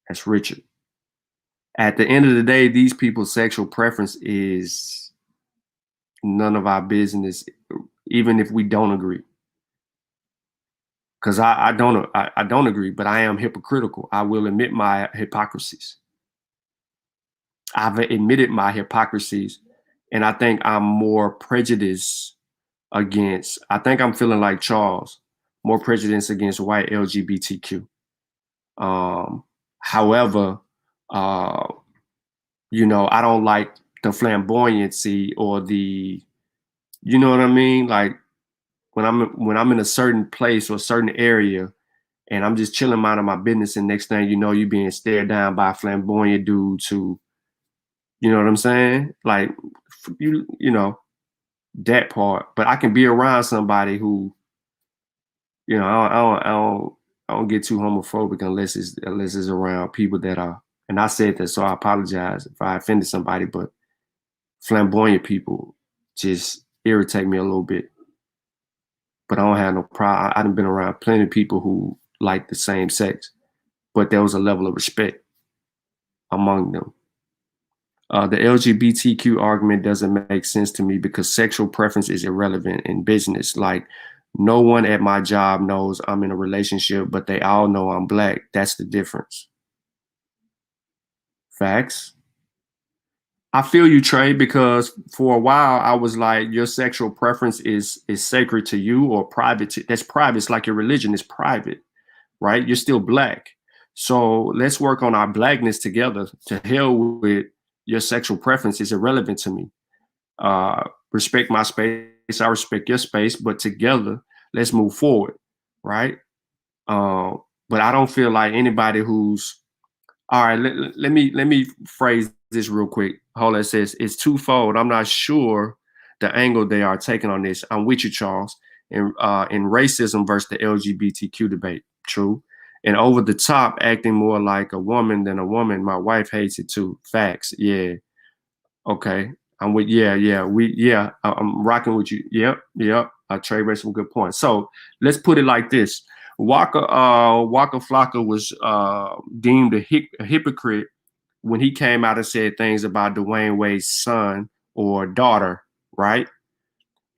That's Richard. At the end of the day, these people's sexual preference is none of our business, even if we don't agree. Because I don't agree, but I am hypocritical. I will admit my hypocrisies. I've admitted my hypocrisies, and I think I'm more prejudiced against, I think I'm feeling like Charles, more prejudice against white LGBTQ. However, you know, I don't like the flamboyancy or the, you know what I mean? Like when I'm in a certain place or a certain area and I'm just chilling minding my business, and next thing you know, you're being stared down by a flamboyant dude to, you know what I'm saying? Like you know, that part. But I can be around somebody who, you know, I don't get too homophobic unless it's around people that are, and I said that, so I apologize if I offended somebody, but flamboyant people just irritate me a little bit. But I don't have no problem. I've been around plenty of people who like the same sex, but there was a level of respect among them. The LGBTQ argument doesn't make sense to me because sexual preference is irrelevant in business. Like, no one at my job knows I'm in a relationship, but they all know I'm Black. That's the difference. Facts. I feel you, Trey, because for a while I was like, your sexual preference is sacred to you or private. That's private. It's like your religion is private, right? You're still black. So let's work on our blackness together. To hell with your sexual preference is irrelevant to me. Respect my space. I respect your space, but together, let's move forward, right? But I don't feel like anybody who's all right. Let me phrase this real quick. Hold on, it says it's twofold. I'm not sure the angle they are taking on this. I'm with you, Charles. In racism versus the LGBTQ debate, true. And over the top, acting more like a woman than a woman. My wife hates it too. Facts, yeah. Okay, I'm with I'm rocking with you. Yep. Trey raised some good points. So let's put it like this: Waka Flocka was deemed a hypocrite when he came out and said things about Dwayne Wade's son or daughter. Right?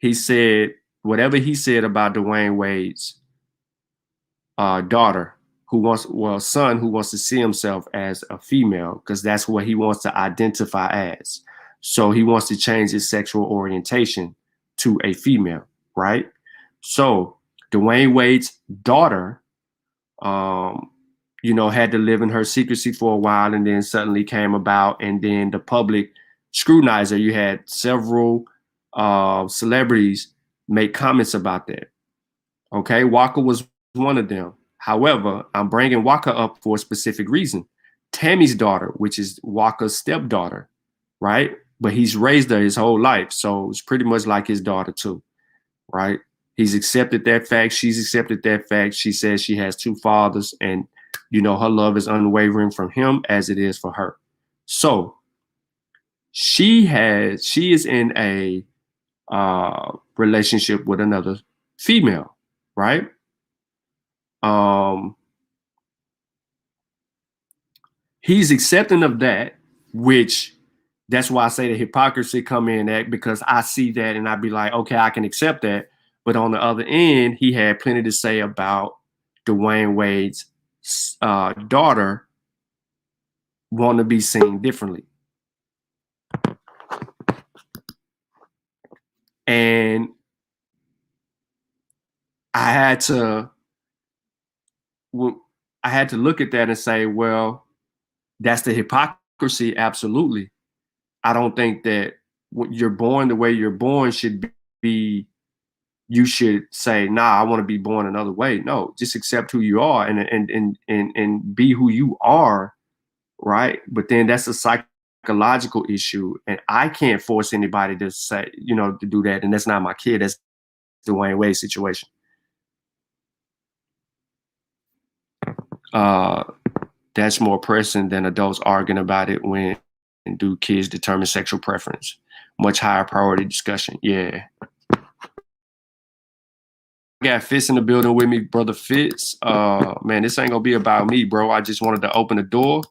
He said whatever he said about Dwayne Wade's daughter, son who wants to see himself as a female because that's what he wants to identify as. So he wants to change his sexual orientation to a female, right? So Dwayne Wade's daughter, had to live in her secrecy for a while and then suddenly came about, and then the public scrutinizer. You had several celebrities make comments about that. Okay, Walker was one of them. However, I'm bringing Walker up for a specific reason. Tammy's daughter, which is Walker's stepdaughter, right? But he's raised her his whole life. So it's pretty much like his daughter too, right? He's accepted that fact. She's accepted that fact. She says she has two fathers and, her love is unwavering from him as it is for her. So she is in a relationship with another female, right? He's accepting of that, which that's why I say the hypocrisy come in that, because I see that and I'd be like, okay, I can accept that. But on the other end, he had plenty to say about Dwayne Wade's daughter wanting to be seen differently. And I had to look at that and say, well, that's the hypocrisy. Absolutely. I don't think that when you're born the way you're born should be, you should say, nah, I want to be born another way. No, just accept who you are and be who you are, right? But then that's a psychological issue. And I can't force anybody to say, to do that. And that's not my kid. That's the Dwayne Wade situation. That's more pressing than adults arguing about it when do kids determine sexual preference. Much higher priority discussion. Yeah. Got Fitz in the building with me, brother Fitz. Man, this ain't gonna be about me, bro. I just wanted to open the door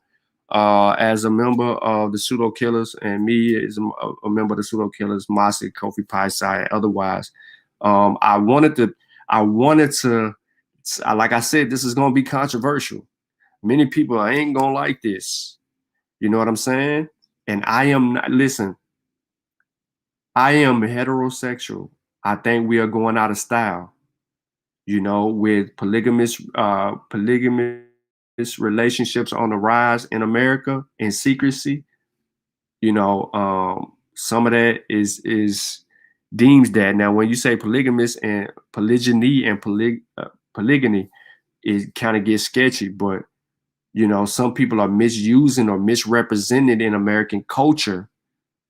as a member of the Pseudo Killers, and me as a member of the Pseudo Killers, Mossy, Kofi Pie side. Otherwise, I wanted to, like I said, this is gonna be controversial. Many people ain't gonna like this. You know what I'm saying? And I am not. Listen, I am heterosexual. I think we are going out of style. With polygamous relationships on the rise in America in secrecy, some of that is deems that. Now, when you say polygamous and polygyny and polygamy, it kind of gets sketchy, but some people are misusing or misrepresented in American culture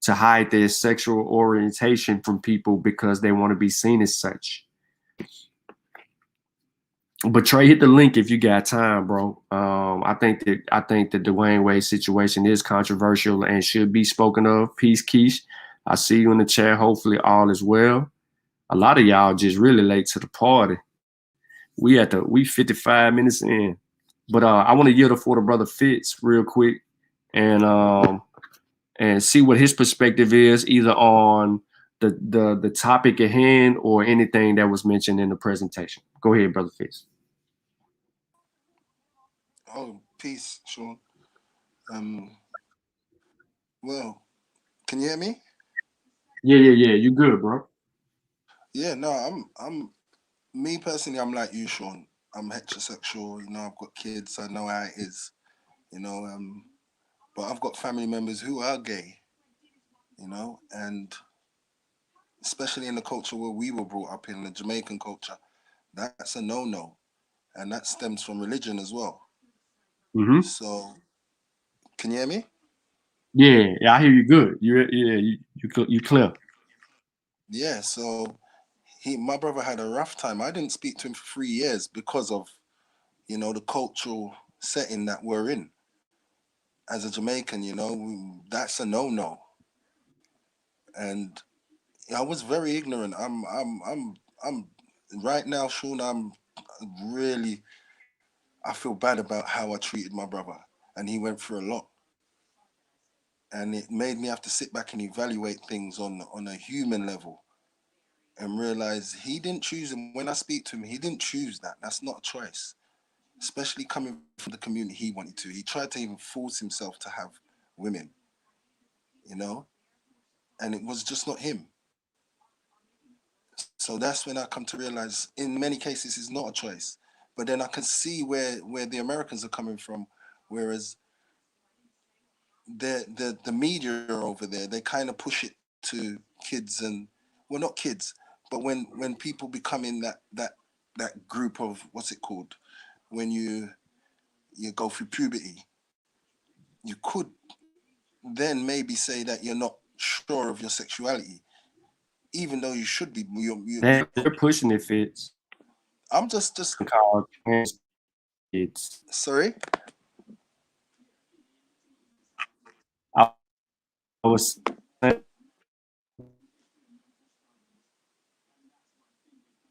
to hide their sexual orientation from people because they want to be seen as such. But Trey, hit the link if you got time, bro. I think the Dwayne Wade situation is controversial and should be spoken of. Peace, Keish. I see you in the chat. Hopefully all is well. A lot of y'all just really late to the party. We 55 minutes in. But I want to yield the floor to Brother Fitz real quick and see what his perspective is, either on the topic at hand or anything that was mentioned in the presentation. Go ahead, Brother Fitz. Oh, peace, Sean. Well, can you hear me? Yeah, yeah, yeah. You good, bro? Yeah, no, I'm me personally. I'm like you, Sean. I'm heterosexual. I've got kids. I know how it is. You know, um, but I've got family members who are gay. And especially in the culture where we were brought up in, the Jamaican culture, that's a no-no, and that stems from religion as well. Mm-hmm. So, can you hear me? Yeah, yeah, I hear you good. You clear. Yeah. So my brother had a rough time. I didn't speak to him for 3 years because of the cultural setting that we're in. As a Jamaican, that's a no-no. And I was very ignorant. I'm right now, Sean. I'm really. I feel bad about how I treated my brother, and he went through a lot. And it made me have to sit back and evaluate things on a human level and realize he didn't choose. And when I speak to him, he didn't choose that. That's not a choice, especially coming from the community he wanted to. He tried to even force himself to have women, you know, and it was just not him. So that's when I come to realize in many cases it's not a choice. But then I can see where the Americans are coming from, whereas the media over there, they kind of push it to kids and well, not kids, but when people become in that group of what's it called, when you go through puberty, you could then maybe say that you're not sure of your sexuality, even though you should be. They're pushing it fits. I'm just Called trans kids. sorry. I was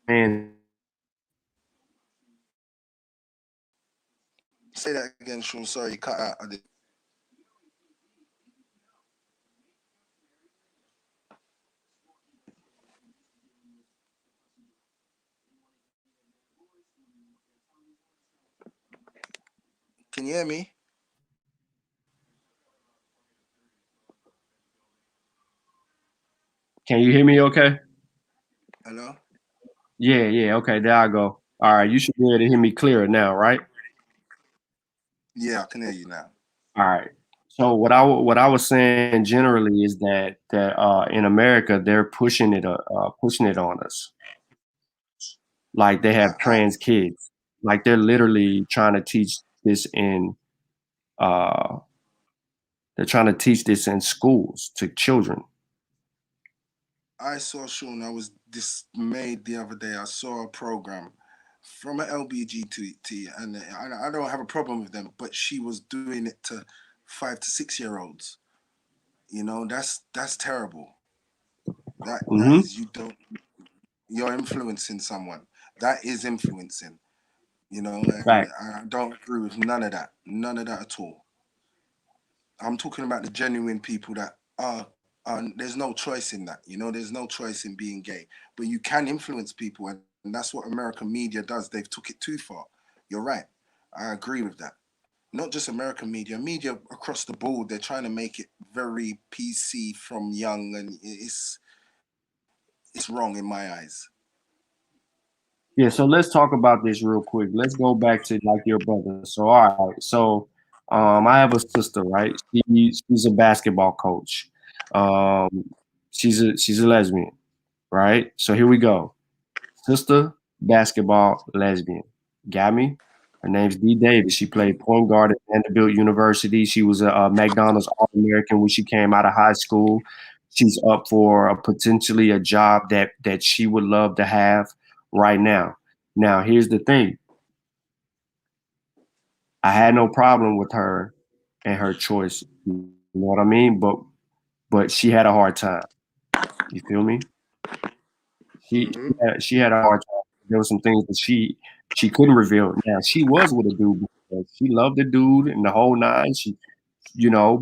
saying Say that again, Sean. Sorry, you cut out. Can you hear me? can you hear me okay? Hello? Yeah, yeah, okay, there I go. All right, you should be able to hear me clearer now, right? Yeah, I can hear you now. All right. So what I was saying generally is that in America they're pushing it on us. Like they have How? trans kids. Like they're literally trying to teach this in uh they're trying to teach this in schools to children. I saw Sean. I was dismayed the other day. I saw a program from an LBGT, and I don't have a problem with them, but she was doing it to 5 to 6 year olds. That's terrible. That Mm-hmm. is you're influencing someone. That is influencing. And Fact. I don't agree with none of that. None of that at all. I'm talking about the genuine people that there's no choice in that. There's no choice in being gay, but you can influence people, and that's what American media does. They've took it too far. You're right. I agree with that. Not just American media across the board. They're trying to make it very PC from young, and it's wrong in my eyes. Yeah, so let's talk about this real quick. Let's go back to like your brother. So all right, so I have a sister, right? She's a basketball coach. Um, she's a lesbian, right? So here we go. Sister, basketball, lesbian. Got me? Her name's D. Davis. She played point guard at Vanderbilt University. She was a McDonald's All-American when she came out of high school. She's up for potentially a job that she would love to have right now. Now, here's the thing. I had no problem with her and her choice. You know what I mean? But she had a hard time. You feel me? Mm-hmm. She had a hard time. There were some things that she couldn't reveal. Now she was with a dude because she loved the dude and the whole nine.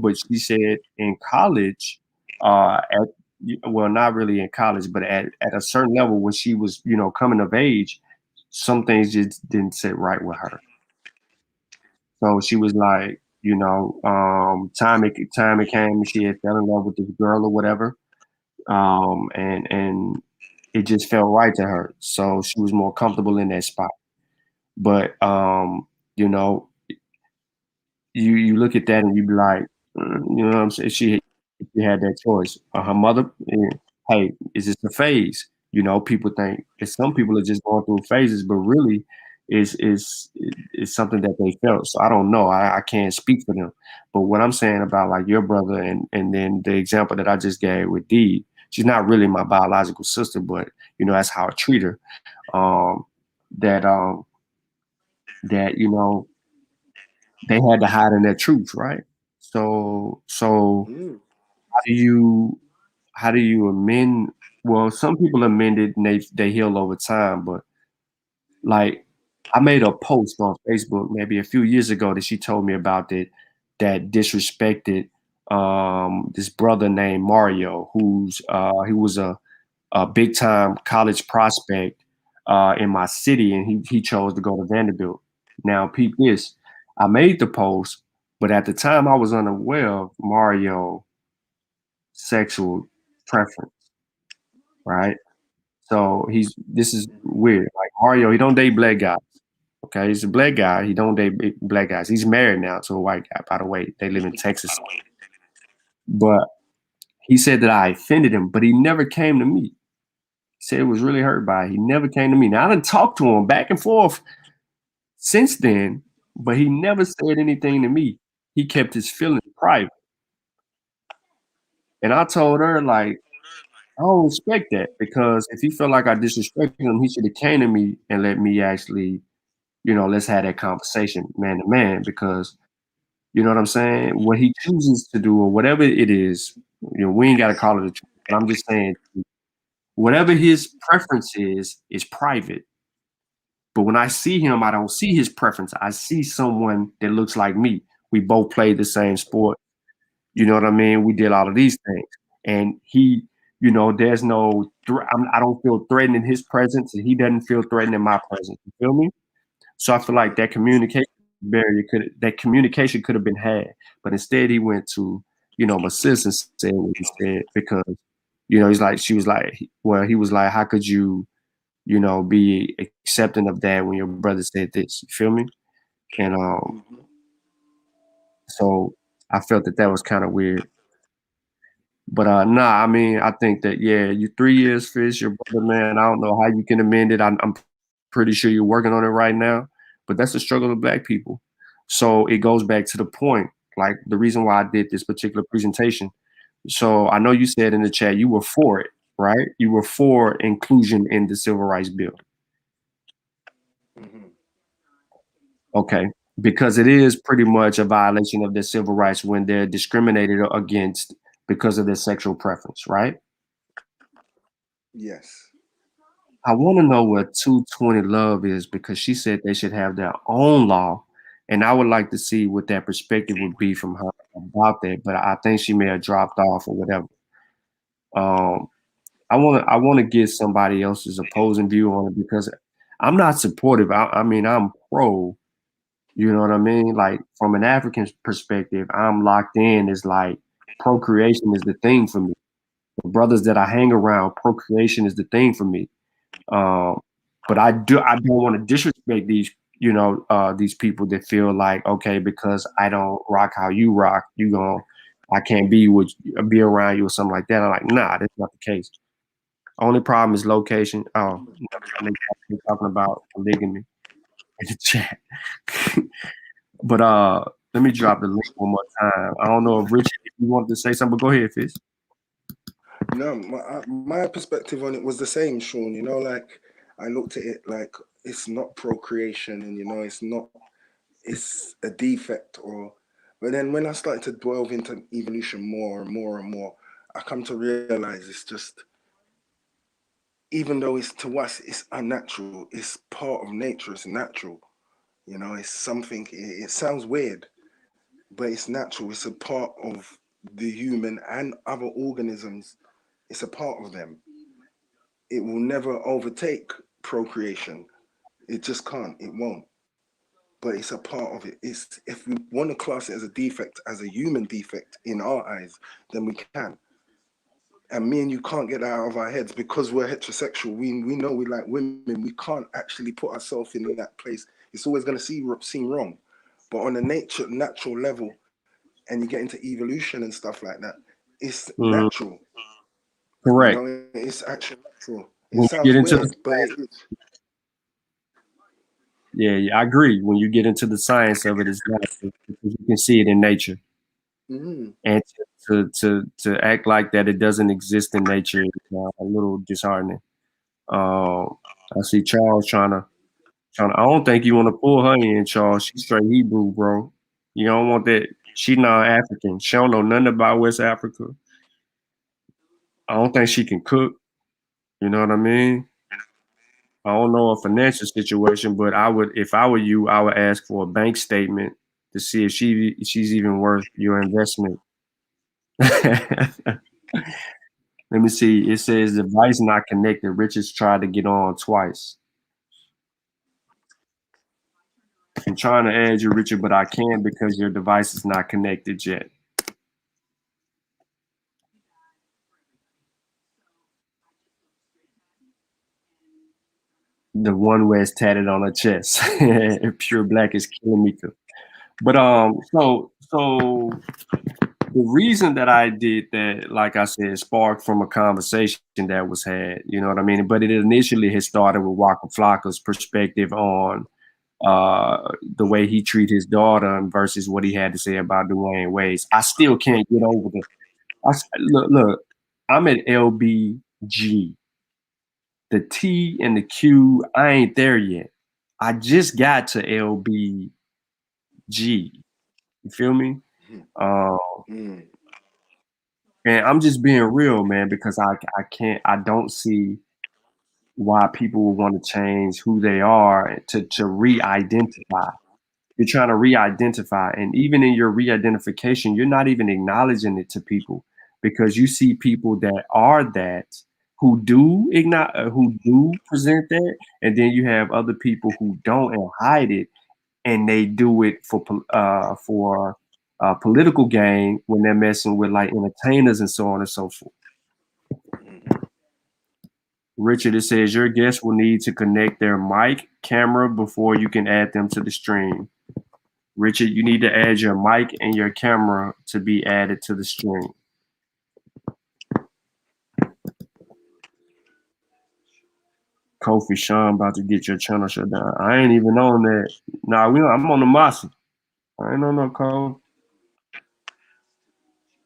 But she said in college, well, not really in college, but at a certain level when she was, coming of age, some things just didn't sit right with her. So she was like, Time it came, she had fell in love with this girl or whatever, and it just felt right to her, so she was more comfortable in that spot. But you know, you look at that and you be like, you know what I'm saying? She had that choice. Her mother, hey, is this a phase? People think that some people are just going through phases, but really, is something that they felt. So I don't know. I can't speak for them. But what I'm saying about like your brother and then the example that I just gave with Dee, she's not really my biological sister, but that's how I treat her. Um, that that they had to hide in their truth, right? So Mm. how do you how do you amend? Well, some people amend it and they heal over time, but like I made a post on Facebook maybe a few years ago that she told me about that disrespected this brother named Mario, he was a big time college prospect in my city, and he chose to go to Vanderbilt. Now, peep this. I made the post, but at the time I was unaware of Mario sexual preference, right? So this is weird. Like Mario, he don't date black guys. Okay, he's a black guy. He don't date black guys. He's married now to a white guy. By the way, they live in Texas. But he said that I offended him, but he never came to me. He said he was really hurt by it. He never came to me. Now I done talked to him back and forth since then, but he never said anything to me. He kept his feelings private. And I told her, like, I don't respect that because if he felt like I disrespected him, he should have came to me and let me actually, let's have that conversation man to man because you know what I'm saying? What he chooses to do or whatever it is, we ain't got to call it a choice, but I'm just saying whatever his preference is private. But when I see him, I don't see his preference. I see someone that looks like me. We both played the same sport. You know what I mean? We did all of these things. And he, there's no, I don't feel threatened in his presence, and he doesn't feel threatened in my presence. You feel me? So I feel like that communication could have been had, but instead he went to, my sister said what he said because, she was like, well, he was like, how could you, be accepting of that when your brother said this? You feel me? And so I felt that was kind of weird. But nah, I mean, I think that you 3 years, Fish, your brother, man. I don't know how you can amend it. I'm pretty sure you're working on it right now, but that's the struggle of Black people. So it goes back to the point, like the reason why I did this particular presentation. So I know you said in the chat you were for it, right? You were for inclusion in the Civil Rights Bill. Mm-hmm. Okay, because it is pretty much a violation of their civil rights when they're discriminated against because of their sexual preference, right? Yes. I want to know what 220 Love is because she said they should have their own law, and I would like to see what that perspective would be from her about that. But I think she may have dropped off or whatever. Um, I want to get somebody else's opposing view on it because I'm not supportive. I mean, I'm pro. You know what I mean? Like from an African perspective, I'm locked in. It's like procreation is the thing for me. The brothers that I hang around, procreation is the thing for me. Um, but I don't want to disrespect these people that feel like, okay, because I don't rock how you rock, I can't be around you or something like that. I'm like, nah, that's not the case. Only problem is location. Oh, they're talking about polygamy in the chat. But let me drop the link one more time. I don't know if Richard, if you wanted to say something, but go ahead, Fizz. No, my perspective on it was the same, Sean. Like I looked at it like it's not procreation, and it's a defect or. But then when I started to delve into evolution more and more and more, I come to realize it's just, even though it's to us it's unnatural, it's part of nature. It's natural. It's something. It sounds weird, but it's natural. It's a part of the human and other organisms. It's a part of them. It will never overtake procreation. It just can't. It won't. but it's a part of it. It's, if we want to class it as a defect, as a human defect in our eyes, then we can. And me and you can't get that out of our heads because we're heterosexual. We know we like women. We can't actually put ourselves in that place. It's always going to seem wrong. But on a natural level, and you get into evolution and stuff like that, it's natural. Correct. You know, it's actually natural. It When you sounds get into weird, but yeah, I agree. When you get into the science of it, it's natural because you can see it in nature. And to act like that it doesn't exist in nature is a little disheartening. I see Charles trying to. I don't think you want to pull her in, Charles. She's straight Hebrew, bro. You don't want that. She not African. She don't know nothing about West Africa. I don't think she can cook. You know what I mean? I don't know a financial situation, but I would, if I were you, I would ask for a bank statement to see if she's even worth your investment. Let me see. It says device not connected. Richards tried to get on twice. I'm trying to add you, Richard, but I can't because your device is not connected yet. The one where it's tatted on her chest. Pure black is killing me too. But so the reason that I did that, like I said, sparked from a conversation that was had, you know what I mean? But it initially had started with Waka Flocka's perspective on the way he treated his daughter versus what he had to say about Dwayne Wade. I still can't get over look, I'm at LBG. The T and the Q, I ain't there yet. I just got to LBG. You feel me? And I'm just being real, man, because I don't see why people would want to change who they are to re-identify. You're trying to re-identify, and even in your re-identification, you're not even acknowledging it to people because you see people that are that who do present that, and then you have other people who don't and hide it, and they do it for political gain when they're messing with like entertainers and so on and so forth. Richard, it says your guests will need to connect their mic camera before you can add them to the stream. Richard, you need to add your mic and your camera to be added to the stream. Kofi Sean about to get your channel shut down. I ain't even on that. Nah, I'm on the Masi. I ain't on no code.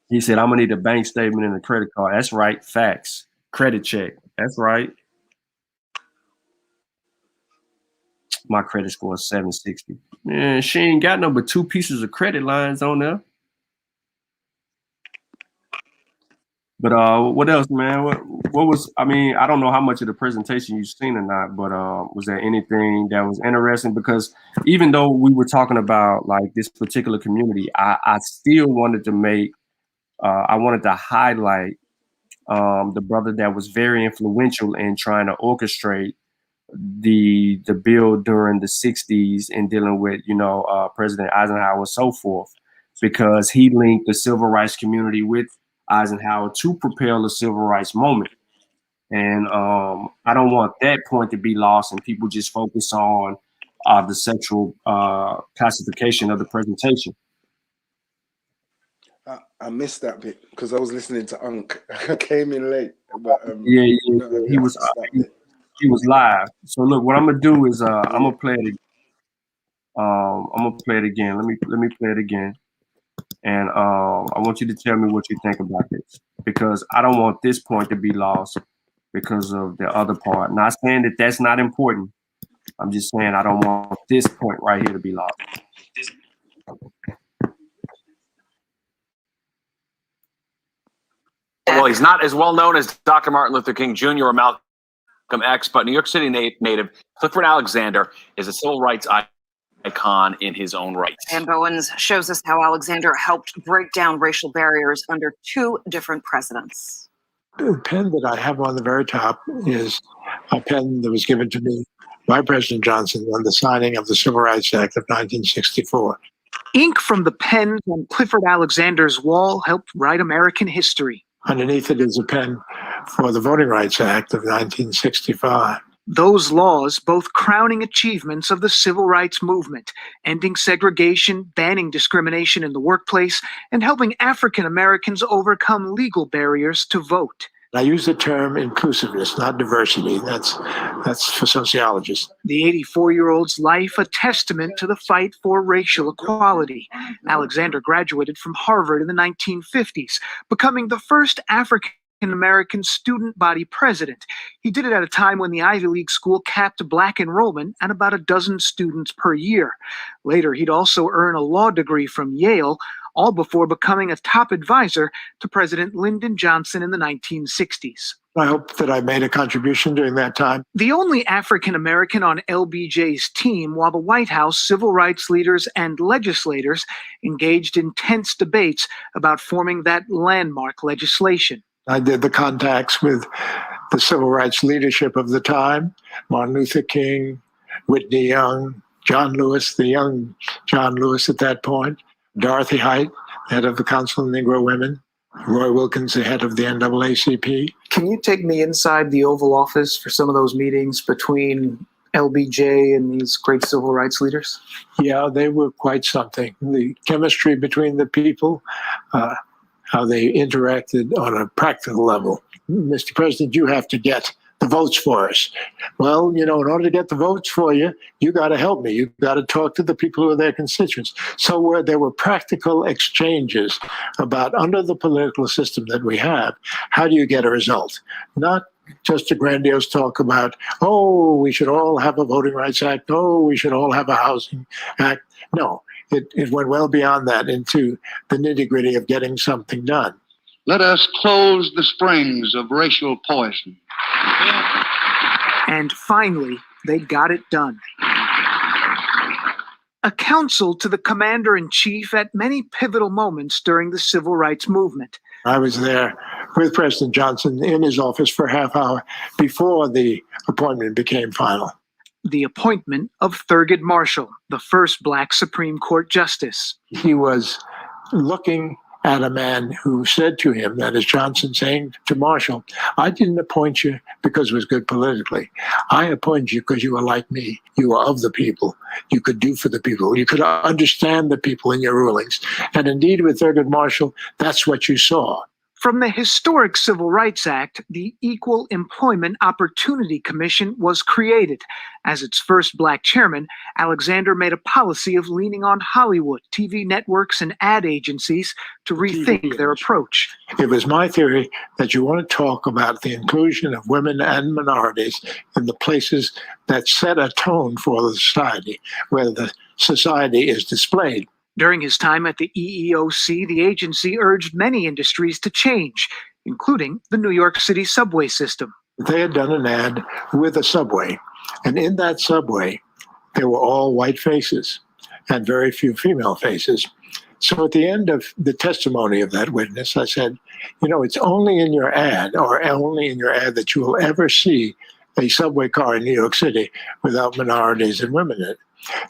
He said, I'm gonna need a bank statement and a credit card. That's right. Facts. Credit check. That's right. My credit score is 760. Man, she ain't got no but 2 pieces of credit lines on there. But what else, man? What was? I mean, I don't know how much of the presentation you've seen or not, but was there anything that was interesting? Because even though we were talking about like this particular community, I still wanted to make, I wanted to highlight the brother that was very influential in trying to orchestrate the bill during the 60s and dealing with, President Eisenhower and so forth, because he linked the civil rights community with Eisenhower to propel the civil rights moment. And I don't want that point to be lost and people just focus on the sexual classification of the presentation. I missed that bit because I was listening to Unk. I came in late, but He was live. So look, what I'm gonna do is I'm gonna play it. I'm gonna play it again. Let me play it again, and I want you to tell me what you think about this because I don't want this point to be lost because of the other part. Not saying that that's not important. I'm just saying I don't want this point right here to be lost. Well, he's not as well known as Dr. Martin Luther King Jr. or Malcolm X, but New York City native Clifford Alexander is a civil rights icon in his own right. And Bowens shows us how Alexander helped break down racial barriers under 2 different presidents. The pen that I have on the very top is a pen that was given to me by President Johnson on the signing of the Civil Rights Act of 1964. Ink from the pens on Clifford Alexander's wall helped write American history. Underneath it is a pen for the Voting Rights Act of 1965. Those laws, both crowning achievements of the civil rights movement, ending segregation, banning discrimination in the workplace, and helping African Americans overcome legal barriers to vote. I use the term inclusiveness, not diversity. That's for sociologists. The 84-year-old's life a testament to the fight for racial equality. Alexander graduated from Harvard in the 1950s, becoming the first African-American student body president. He did it at a time when the Ivy League school capped black enrollment at about a dozen students per year. Later, he'd also earn a law degree from Yale, all before becoming a top advisor to President Lyndon Johnson in the 1960s. I hope that I made a contribution during that time. The only African American on LBJ's team, while the White House, civil rights leaders, and legislators engaged in tense debates about forming that landmark legislation. I did the contacts with the civil rights leadership of the time, Martin Luther King, Whitney Young, John Lewis, the young John Lewis at that point, Dorothy Height, head of the Council of Negro Women, Roy Wilkins, the head of the NAACP. Can you take me inside the Oval Office for some of those meetings between LBJ and these great civil rights leaders? Yeah, they were quite something. The chemistry between the people, how they interacted on a practical level. Mr. President, you have to get the votes for us. Well, in order to get the votes for you, you got to help me. You got to talk to the people who are their constituents. So there were practical exchanges about, under the political system that we have, how do you get a result? Not just a grandiose talk about, oh, we should all have a Voting Rights Act. Oh, we should all have a Housing Act. No, it went well beyond that into the nitty-gritty of getting something done. Let us close the springs of racial poison. And finally, they got it done. A counsel to the commander-in-chief at many pivotal moments during the civil rights movement. I was there with President Johnson in his office for a half hour before the appointment became final. The appointment of Thurgood Marshall, the first Black Supreme Court justice. He was looking at a man who said to him, that is Johnson saying to Marshall, I didn't appoint you because it was good politically. I appointed you because you were like me. You were of the people. You could do for the people. You could understand the people in your rulings. And indeed, with Thurgood Marshall, that's what you saw. From the historic Civil Rights Act, the Equal Employment Opportunity Commission was created. As its first Black chairman, Alexander made a policy of leaning on Hollywood, TV networks, and ad agencies to rethink their approach. It was my theory that you want to talk about the inclusion of women and minorities in the places that set a tone for the society, where the society is displayed. During his time at the EEOC, the agency urged many industries to change, including the New York City subway system. They had done an ad with a subway, and in that subway, there were all white faces and very few female faces. So at the end of the testimony of that witness, I said, it's only in your ad, or only in your ad, that you will ever see a subway car in New York City without minorities and women in it.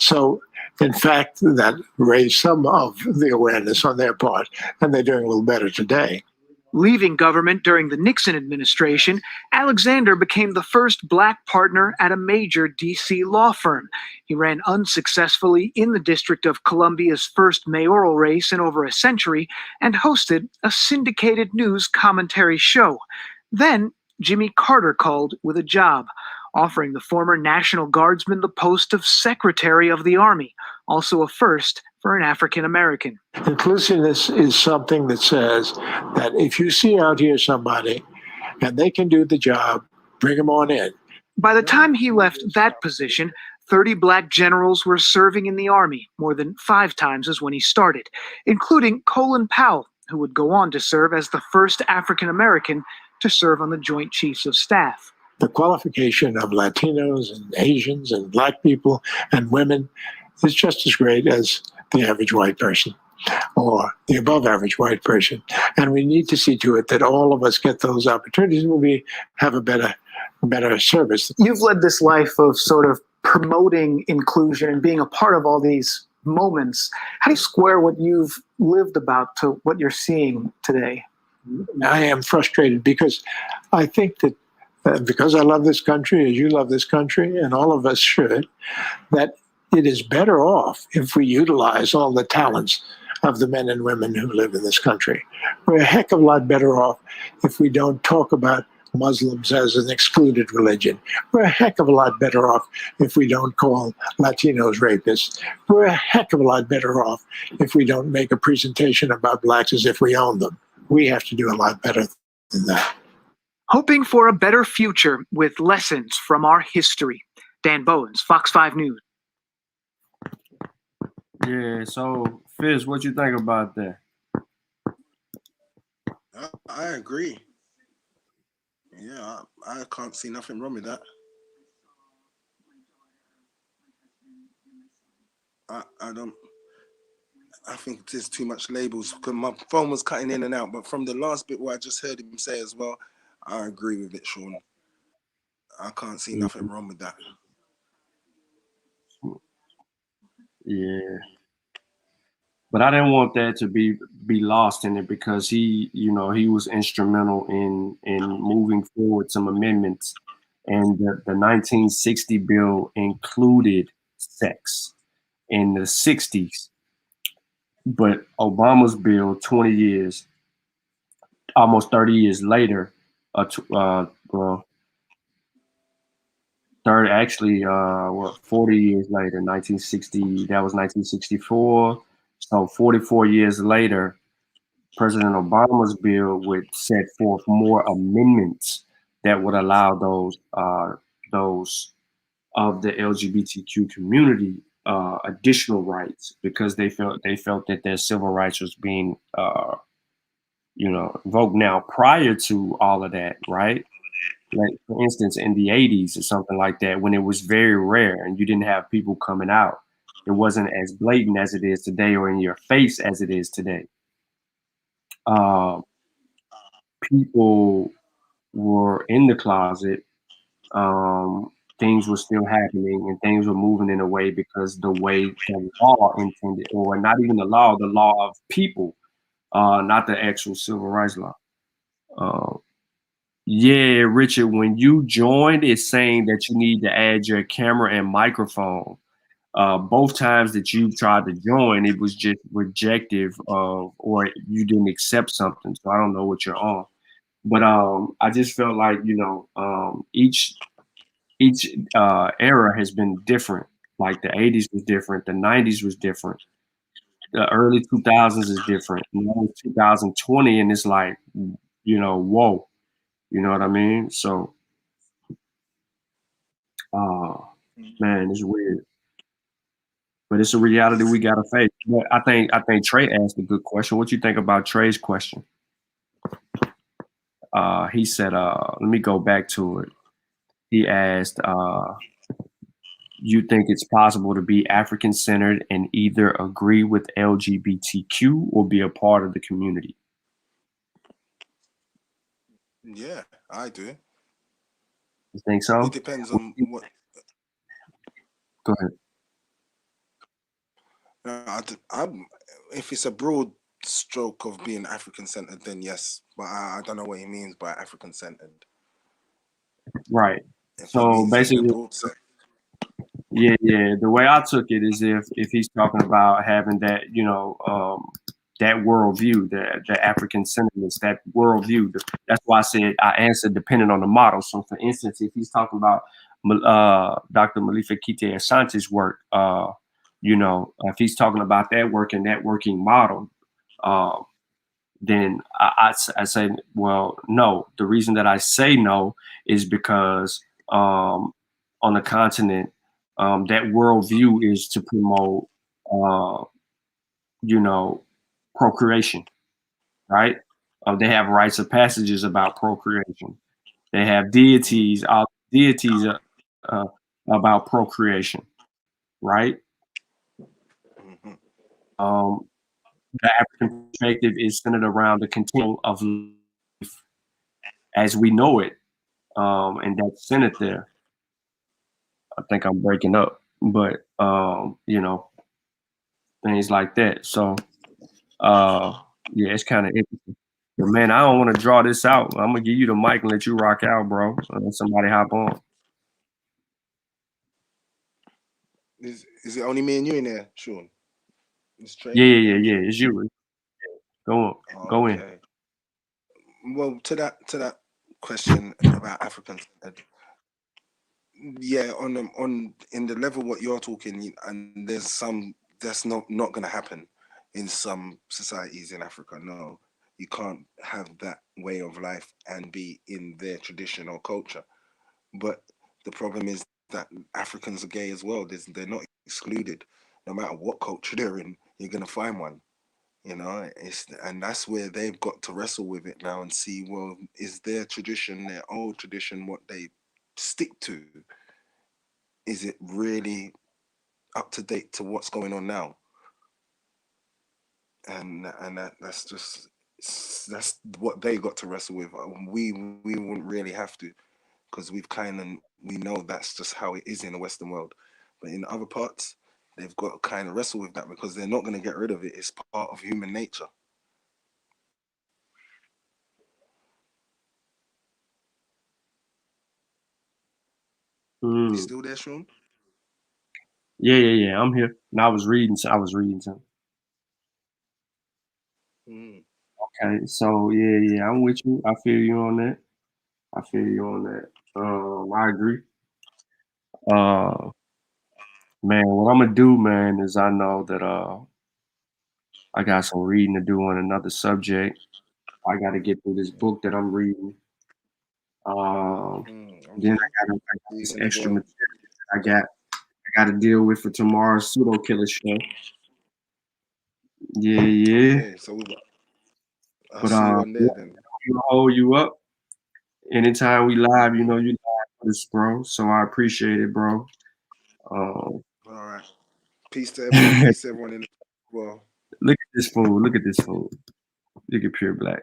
So in fact, that raised some of the awareness on their part, and they're doing a little better today. Leaving government during the Nixon administration, Alexander became the first Black partner at a major D.C. law firm. He ran unsuccessfully in the District of Columbia's first mayoral race in over a century and hosted a syndicated news commentary show. Then Jimmy Carter called with a job, offering the former National Guardsman the post of Secretary of the Army, also a first for an African American. Inclusiveness is something that says that if you see out here somebody and they can do the job, bring them on in. By the time he left that position, 30 Black generals were serving in the Army, more than 5 times as when he started, including Colin Powell, who would go on to serve as the first African American to serve on the Joint Chiefs of Staff. The qualification of Latinos and Asians and Black people and women is just as great as the average white person or the above average white person. And we need to see to it that all of us get those opportunities and we have a better service. You've led this life of sort of promoting inclusion and being a part of all these moments. How do you square what you've lived about to what you're seeing today? I am frustrated because I think that because I love this country, as you love this country, and all of us should, that it is better off if we utilize all the talents of the men and women who live in this country. We're a heck of a lot better off if we don't talk about Muslims as an excluded religion. We're a heck of a lot better off if we don't call Latinos rapists. We're a heck of a lot better off if we don't make a presentation about blacks as if we own them. We have to do a lot better than that. Hoping for a better future with lessons from our history. Dan Bowens, Fox 5 News. Yeah, so Fizz, what you think about that? I agree. Yeah, I can't see nothing wrong with that. I don't. I think there's too much labels because my phone was cutting in and out. But from the last bit where I just heard him say as well, I agree with it, Sean. I can't see nothing wrong with that. Yeah. But I didn't want that to be lost in it because he was instrumental in moving forward some amendments, and the 1960 bill included sex in the 60s, but Obama's bill 20 years, almost 30 years later, well, 40 years later, 1960, that was 1964. So 44 years later, President Obama's bill would set forth more amendments that would allow those of the LGBTQ community additional rights because they felt that their civil rights was being invoked. Now, prior to all of that, right? Like for instance, in the 80s or something like that, when it was very rare and you didn't have people coming out, it wasn't as blatant as it is today or in your face as it is today. People were in the closet. Things were still happening and things were moving in a way because the way the law intended, or not even the law of people, not the actual civil rights law. Yeah, Richard, when you joined, it's saying that you need to add your camera and microphone. Both times that you tried to join, it was just rejective of, or you didn't accept something. So I don't know what you're on. But I just felt like, each era has been different. Like the 80s was different, the 90s was different, the early 2000s is different. Now it's 2020, and it's like, whoa. You know what I mean? So, man, it's weird, but it's a reality we gotta face. But I think Trey asked a good question. What you think about Trey's question? He said, let me go back to it. He asked, you think it's possible to be African centered and either agree with LGBTQ or be a part of the community? Yeah, I do. You think so? It depends on what. Go ahead. If it's a broad stroke of being African centered, then yes. But I don't know what he means by African centered. Right. If So he means in a basically, broad sense. yeah. The way I took it is if he's talking about having that, that worldview, the African sentiments, that worldview. That's why I said I answered depending on the model. So, for instance, if he's talking about Dr. Malifa Kite Asante's work, if he's talking about that work and that working model, then I say, well, no. The reason that I say no is because on the continent, that worldview is to promote, procreation, right? They have rites of passages about procreation. They have deities, about procreation, right? The African perspective is centered around the continuum of life as we know it, and that's centered there. I think I'm breaking up, but things like that. So yeah, it's kind of interesting. But man, I don't want to draw this out. I'm gonna give you the mic and let you rock out, bro. Let somebody hop on. Is it only me and you in there, Sean? It's Trey. Yeah. It's you. Go on. Go in. Okay. Well, to that question about Africans, yeah, on in the level what you're talking, and there's some that's not going to happen in some societies in Africa. No, you can't have that way of life and be in their tradition or culture. But the problem is that Africans are gay as well. They're not excluded. No matter what culture they're in, you're going to find one. And that's where they've got to wrestle with it now and see, well, is their tradition, their old tradition, what they stick to, is it really up to date to what's going on now? That's what they got to wrestle with. We wouldn't really have to, because we know that's just how it is in the Western world. But in other parts, they've got to kind of wrestle with that because they're not going to get rid of it. It's part of human nature. You still there, Sean? Yeah. I'm here. And I was reading. Something. Okay, so yeah, I'm with you. I feel you on that. I agree. Man, what I'm gonna do, man, is I know that I got some reading to do on another subject. I got to get through this book that I'm reading. Then I got this extra material that I got to deal with for tomorrow's pseudo killer show. Yeah. Okay, so I'll But see you on there then. hold you up. Anytime we live, you live for this, bro. So I appreciate it, bro. All right. Peace to everyone. Peace to everyone in the well. Look at this fool. Look at Pure Black.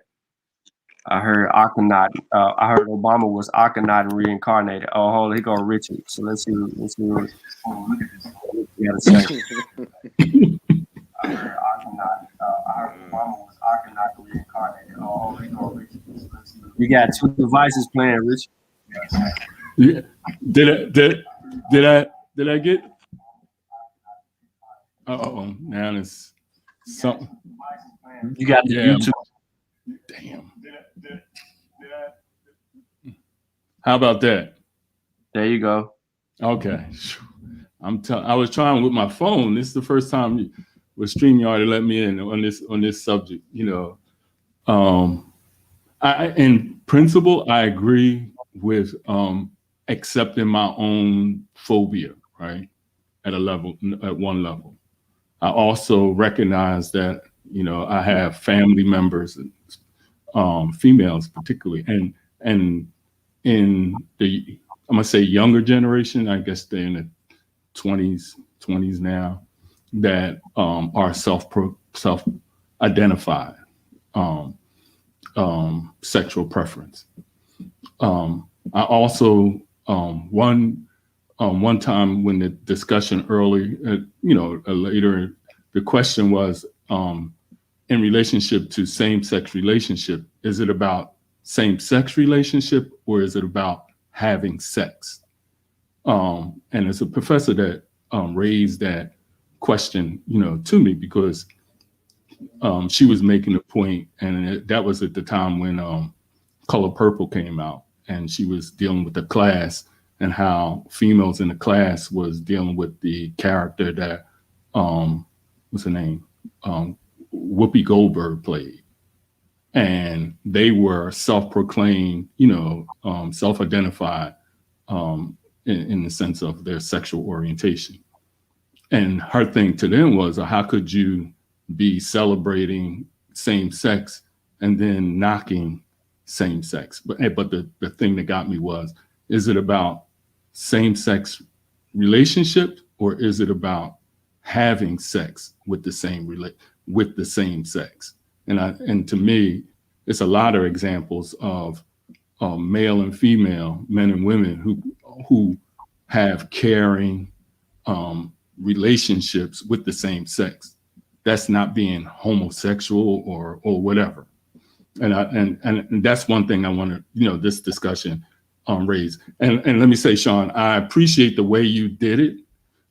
I heard Akhenaten. I heard Obama was Akhenaten reincarnated. Oh, hold on, he go Richard. So let's see what he got to say. I heard Obama was Akhenaten reincarnated. Oh, hold on, he go Richard. So let's see. You got two devices playing, Rich. Yeah. Did I get? Now it's something. You got the YouTube. Damn. How about that? There you go. Okay. I was trying with my phone. This is the first time with StreamYard to let me in on this subject. In principle, I agree with accepting my own phobia, right? At one level. I also recognize that, I have family members, females particularly, and in the, I'm gonna say younger generation, I guess they're in the 20s now, that are self-identified sexual preference. I also one time when the discussion early, later, the question was in relationship to same-sex relationship, is it about same-sex relationship or is it about having sex? And it's a professor that raised that question, to me, because she was making a point, and that was at the time when Color Purple came out, and she was dealing with the class and how females in the class was dealing with the character that, what's her name? Whoopi Goldberg played. And they were self-proclaimed, self-identified in the sense of their sexual orientation. And her thing to them was, how could you be celebrating same sex and then knocking same sex? But the thing that got me was, is it about same sex relationship or is it about having sex with the same sex? And to me, it's a lot of examples of male and female, men and women who have caring relationships with the same sex. That's not being homosexual or whatever. And that's one thing I want to, this discussion raise. And let me say, Sean, I appreciate the way you did it.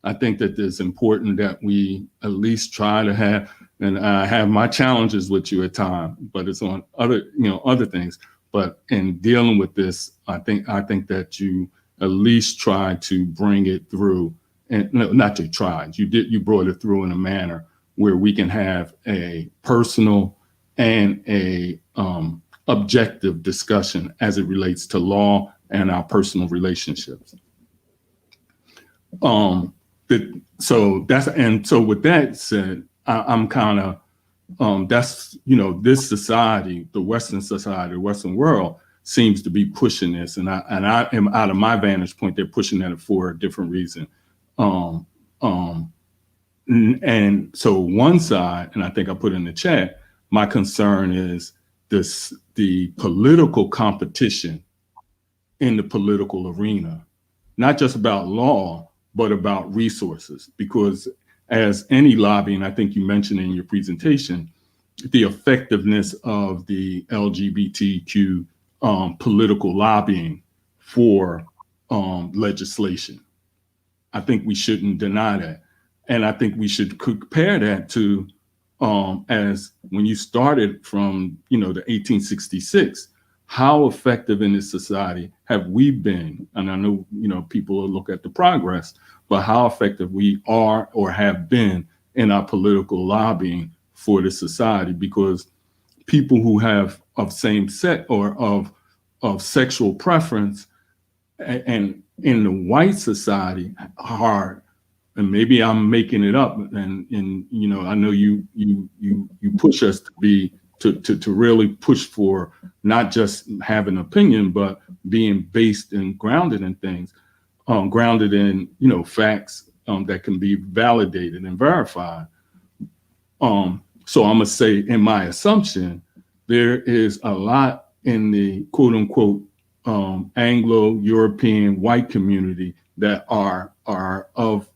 I think that it's important that we at least try to have, and I have my challenges with you at times, but it's on other things. But in dealing with this, I think that you at least try to bring it through, and no, not to try. You brought it through in a manner where we can have a personal and a objective discussion as it relates to law and our personal relationships. So with that said, I'm kind of that's this society, the Western society, the Western world seems to be pushing this, and I am, out of my vantage point, they're pushing that for a different reason. And so one side, and I think I put in the chat, my concern is the political competition in the political arena, not just about law, but about resources. Because as any lobbying, I think you mentioned in your presentation, the effectiveness of the LGBTQ political lobbying for legislation. I think we shouldn't deny that. And I think we should compare that to as when you started from, the 1866, how effective in this society have we been? And I know, people will look at the progress, but how effective we are or have been in our political lobbying for the society, because people who have of same sex or of sexual preference and in the white society are, and maybe I'm making it up, and I know you push us to really push for not just have an opinion, but being based and grounded in things, grounded in facts that can be validated and verified. So I'm gonna say, in my assumption, there is a lot in the quote unquote Anglo-European white community that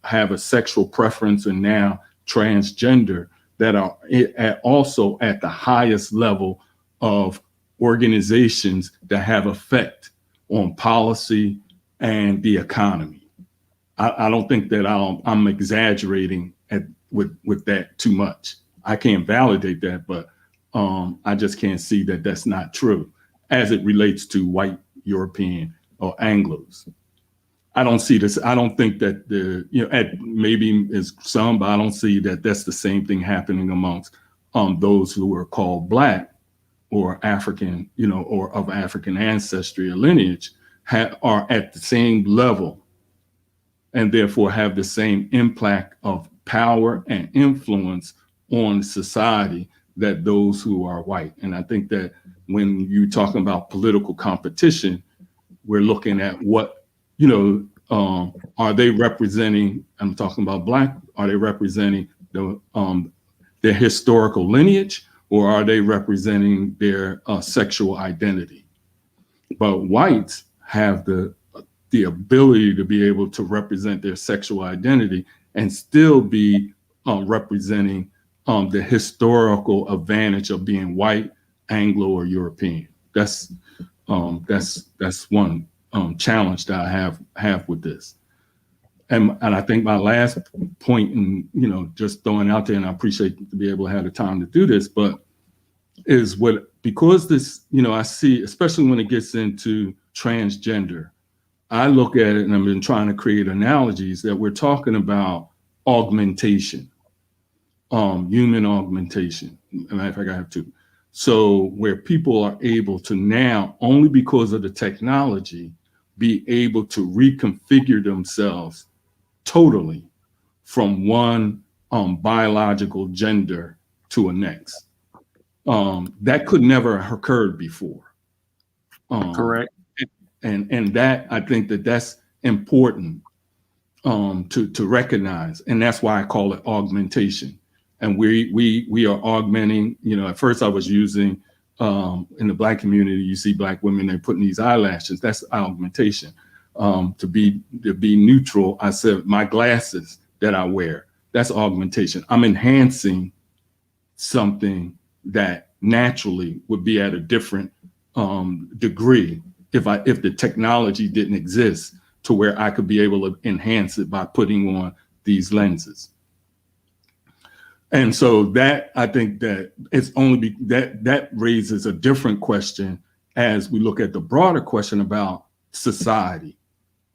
have a sexual preference and now transgender, that are also at the highest level of organizations that have effect on policy and the economy. I don't think that I'm exaggerating with that too much. I can't validate that, but I just can't see that that's not true as it relates to white European or Anglos. I don't see this. I don't think that maybe is some, but I don't see that that's the same thing happening amongst those who are called Black or African, or of African ancestry or lineage, are at the same level and therefore have the same impact of power and influence on society that those who are white. And I think that when you're talking about political competition, we're looking at what, are they representing, I'm talking about Black, are they representing their historical lineage, or are they representing their sexual identity? But whites have the ability to be able to represent their sexual identity and still be representing the historical advantage of being white, Anglo, or European. That's one challenge that I have with this. And I think my last point, and just throwing out there, and I appreciate to be able to have the time to do this, but is because this, I see, especially when it gets into transgender, I look at it, and I've been trying to create analogies that we're talking about augmentation, human augmentation. And in fact, I have two. So where people are able to now, only because of the technology, be able to reconfigure themselves totally from one biological gender to a next. That could never have occurred before. Correct. And that, I think that's important to recognize. And that's why I call it augmentation. And we are augmenting, at first I was using, in the Black community, you see Black women, they're putting these eyelashes, that's augmentation. to be neutral, I said my glasses that I wear, that's augmentation. I'm enhancing something that naturally would be at a different degree if the technology didn't exist to where I could be able to enhance it by putting on these lenses. And so that, I think that it's only that raises a different question as we look at the broader question about society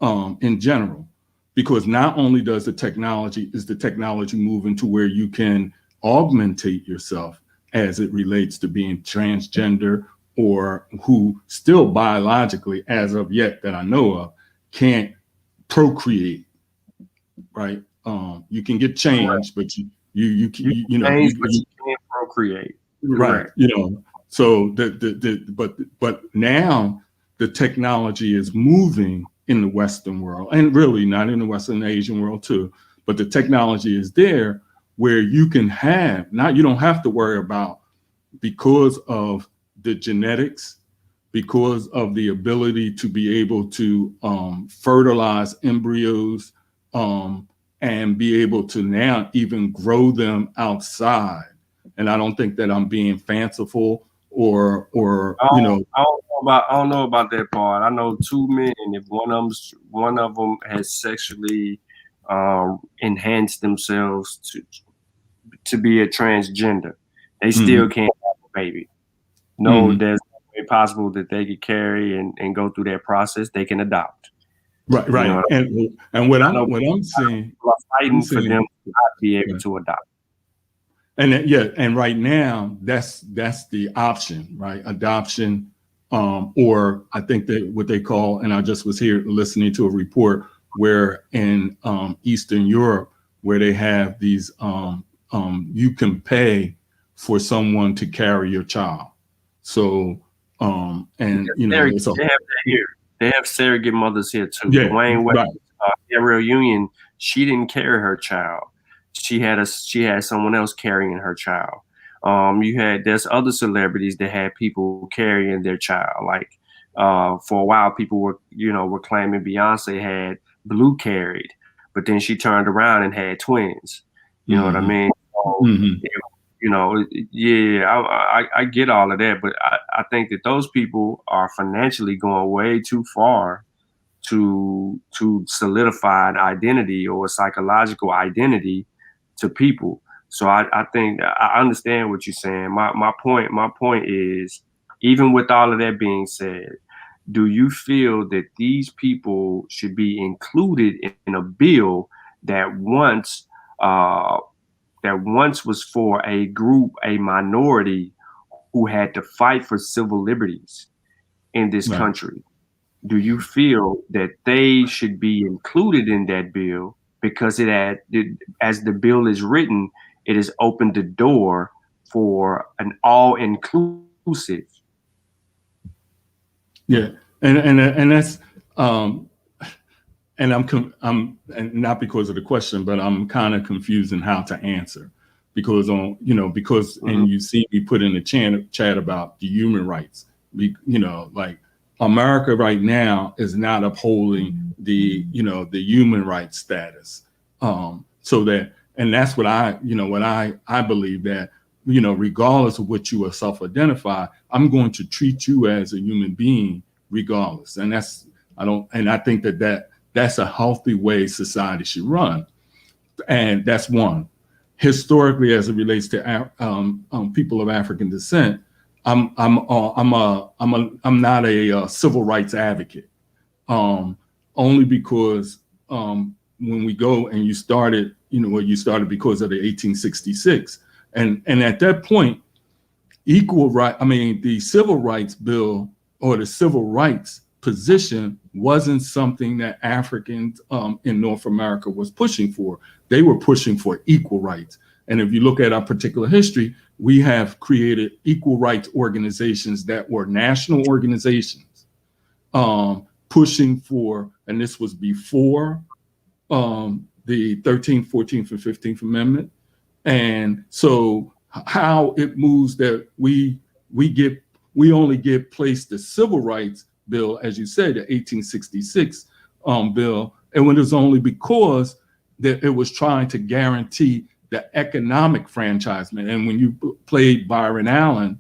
in general, because not only is the technology moving to where you can augmentate yourself as it relates to being transgender, or who still biologically, as of yet that I know of, can't procreate, right? You can get changed, but you can't procreate. Right. So but now the technology is moving in the Western world, and really not in the Western Asian world too, but the technology is there where you can you don't have to worry about, because of the genetics, because of the ability to be able to fertilize embryos, and be able to now even grow them outside. And I don't think that I'm being fanciful or I don't know about that part. I know two men. If one of them has sexually enhanced themselves to be a transgender, they still can't have a baby. No, there's no way possible that they could carry and go through that process. They can adopt. Right. You know, And what I'm saying, people are fighting for them to not be able to adopt. And right now that's the option, right? Adoption, or I think that what they call, and I just was here listening to a report where in Eastern Europe, where they have these, you can pay for someone to carry your child. So, and they have that here. They have surrogate mothers here too. Yeah, Dwayne Wade, right. Gabrielle Union, she didn't carry her child. She had someone else carrying her child. There's other celebrities that had people carrying their child. Like for a while, people were claiming Beyonce had Blue carried, but then she turned around and had twins. You know what I mean? So, I get all of that, but I think that those people are financially going way too far to solidify an identity or a psychological identity to people. So I think I understand what you're saying. My point is, even with all of that being said, do you feel that these people should be included in a bill that once was for a group, a minority who had to fight for civil liberties in this country? Do you feel that they should be included in that bill because as the bill is written, it has opened the door for an all-inclusive? Yeah, and that's and I'm and not because of the question, but I'm kind of confused in how to answer, because and you see me put in the chat about the human rights. Like America right now is not upholding the human rights status. So that's what I believe, that regardless of what you self-identify, I'm going to treat you as a human being regardless. And I think that's a healthy way society should run. And that's one. Historically, as it relates to people of African descent, I'm not a civil rights advocate, only because when we go and you started because of the 1866, and at that point, the civil rights bill or the civil rights position wasn't something that Africans in North America was pushing for. They were pushing for equal rights. And if you look at our particular history, we have created equal rights organizations that were national organizations pushing for, and this was before the 13th, 14th, and 15th Amendment. And so how it moves that we only get placed the civil rights bill, as you said, the 1866, bill, and it was only because that it was trying to guarantee the economic franchisement. And when you played Byron Allen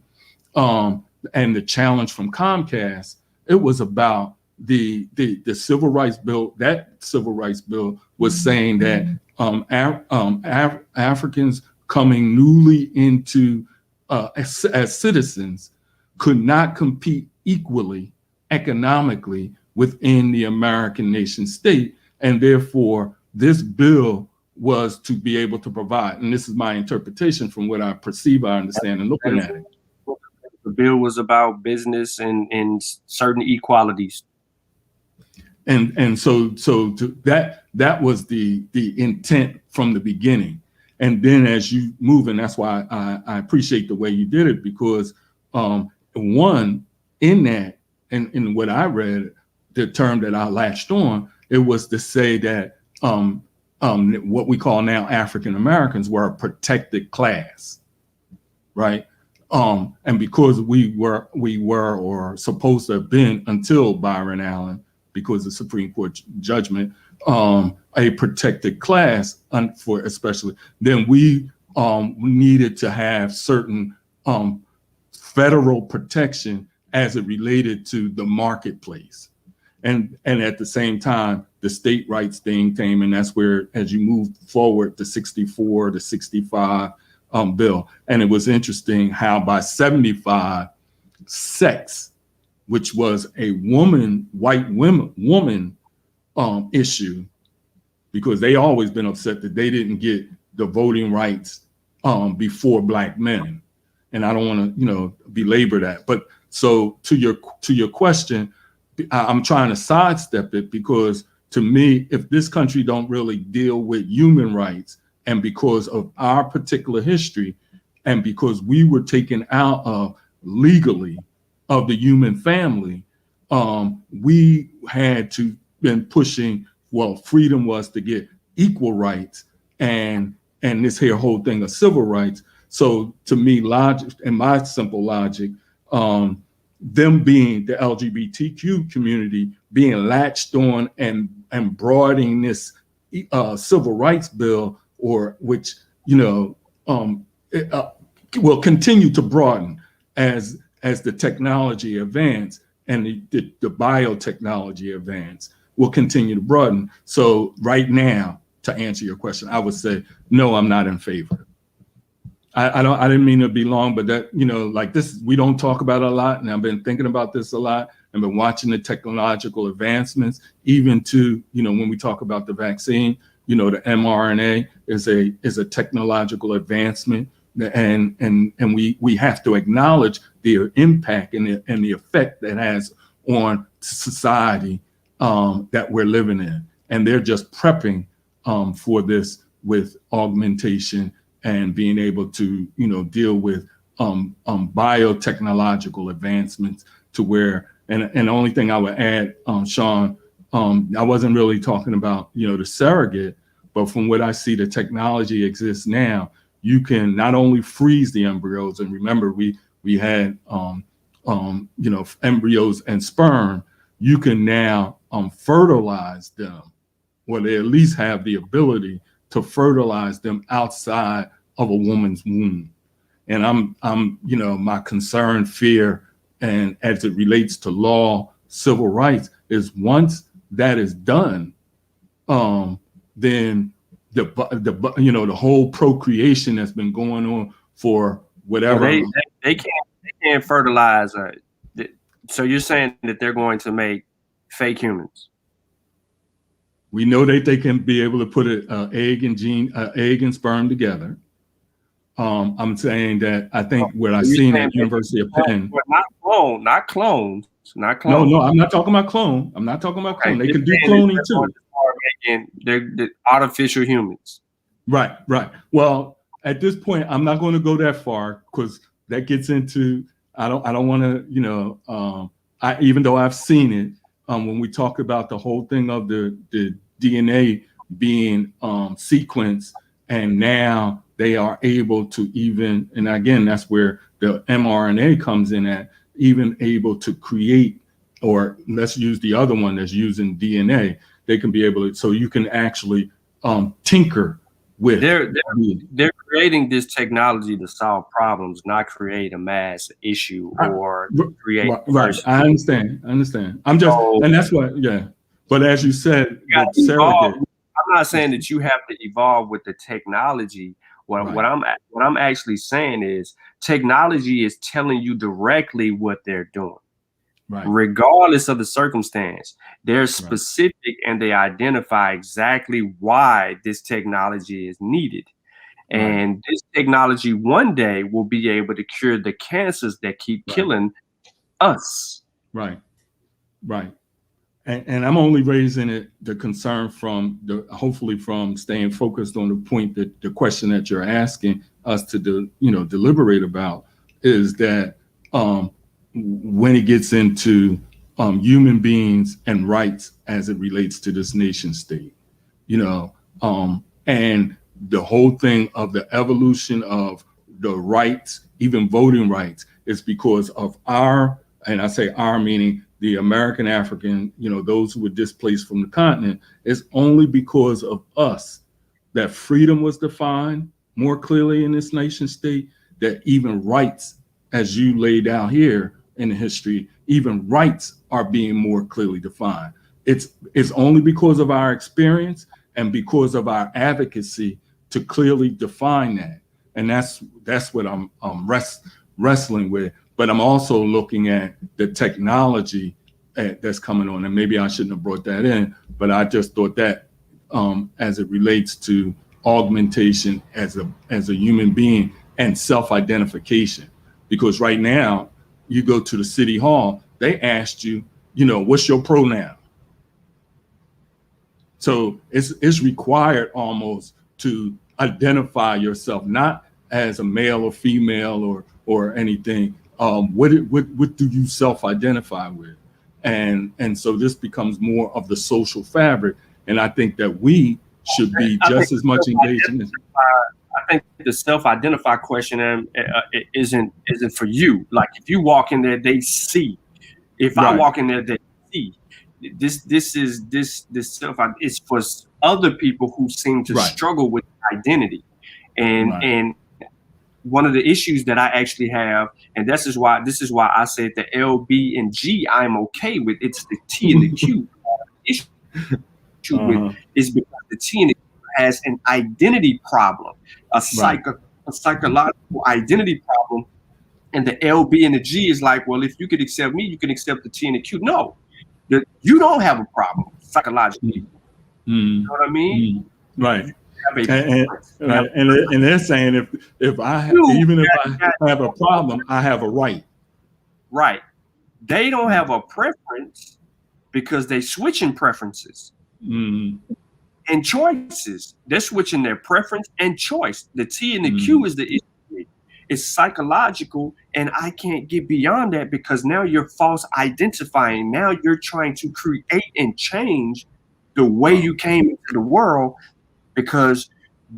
and the challenge from Comcast, it was about the civil rights bill. That civil rights bill was saying that Africans coming newly into as citizens could not compete equally economically within the American nation state, and therefore this bill was to be able to provide. And this is my interpretation from what I perceive, I understand, and looking at it. The bill was about business and certain equalities. And so that was the intent from the beginning. And then as you move, and that's why I appreciate the way you did it, because one, in that, and in what I read, the term that I latched on, it was to say that what we call now African Americans were a protected class, right? And because we were or supposed to have been until Byron Allen, because of Supreme Court judgment, a protected class for especially, then we needed to have certain federal protection as it related to the marketplace. And at the same time, the state rights thing came, and that's where, as you move forward to 64 to 65 bill. And it was interesting how by 75, sex, which was a white woman issue, because they always been upset that they didn't get the voting rights before black men. And I don't want to, belabor that. But so to your question, I'm trying to sidestep it, because to me, if this country don't really deal with human rights, and because of our particular history, and because we were taken out of legally of the human family, we had to been pushing, freedom was to get equal rights and this here whole thing of civil rights. So to me, logic, and my simple logic, them being the LGBTQ community being latched on and broadening this civil rights bill, or which will continue to broaden as the technology advance and the biotechnology advance will continue to broaden. So right now, to answer your question, I would say no, I'm not in favor. I didn't mean to be long, but that, like this, we don't talk about it a lot, and I've been thinking about this a lot. I've been watching the technological advancements, even to, when we talk about the vaccine, the mRNA is a technological advancement, and we have to acknowledge the impact and the effect that has on society that we're living in. And they're just prepping for this with augmentation and being able to, deal with biotechnological advancements to where, and the only thing I would add, Sean, I wasn't really talking about, the surrogate, but from what I see, the technology exists now. You can not only freeze the embryos, and remember we had, embryos and sperm. You can now fertilize them, or they at least have the ability to fertilize them outside of a woman's womb. And I'm my concern, fear, and as it relates to law, civil rights, is once that is done, then the whole procreation that's been going on for whatever. Well, they can't fertilize. So you're saying that they're going to make fake humans? We know that they can be able to put an egg and sperm together. I'm saying that I think what I've seen at University of Penn. Not clones. No, I'm not talking about clone. I'm not talking about clone. They can do cloning too. They're artificial humans. Right. Well, at this point, I'm not going to go that far, because that gets into, I don't want to, even though I've seen it, when we talk about the whole thing of the DNA being sequenced, and now they are able to even, and again, that's where the mRNA comes in at, even able to create, or let's use the other one that's using DNA, they can be able to, so you can actually tinker with. They're creating this technology to solve problems, not create a mass issue or create. Right. I understand. I'm just, and that's why, yeah. But as you said, what Sarah did. I'm not saying that you have to evolve with the technology. What I'm actually saying is technology is telling you directly what they're doing. Right. Regardless of the circumstance, they're specific and they identify exactly why this technology is needed. And this technology one day will be able to cure the cancers that keep killing us. Right. And I'm only raising the concern from hopefully from staying focused on the point that the question that you're asking us to deliberate about is that when it gets into human beings and rights as it relates to this nation state, and the whole thing of the evolution of the rights, even voting rights, is because of and I say our meaning the American African, those who were displaced from the continent, is only because of us that freedom was defined more clearly in this nation state, that even rights, as you laid out here in the history, even rights are being more clearly defined. It's only because of our experience and because of our advocacy to clearly define that. And that's what I'm wrestling with. But I'm also looking at the technology that's coming on, and maybe I shouldn't have brought that in, but I just thought that as it relates to augmentation as a human being and self-identification, because right now you go to the city hall, they asked you, what's your pronoun? So it's required almost to identify yourself, not as a male or female or anything. What do you self-identify with? And so this becomes more of the social fabric. And I think that we should be just as much engaged in this. I think the self-identify question isn't for you. Like if you walk in there, they see. If I walk in there, they see. This self is for other people who seem to struggle with identity. And one of the issues that I actually have, and this is why I said the L, B, and G I'm okay with. It's the T and the Q issue with is because the T and the Q has an identity problem, a psychological identity problem, and the L, B, and the G is like, well, if you could accept me, you can accept the T and the Q. No, you don't have a problem psychologically. You know what I mean? Right. And they're saying if I have a problem, I have a right. Right. They don't have a preference because they switching preferences and choices. They're switching their preference and choice. The T and the Q is the issue. It's psychological, and I can't get beyond that because now you're false identifying. Now you're trying to create and change the way you came into the world, because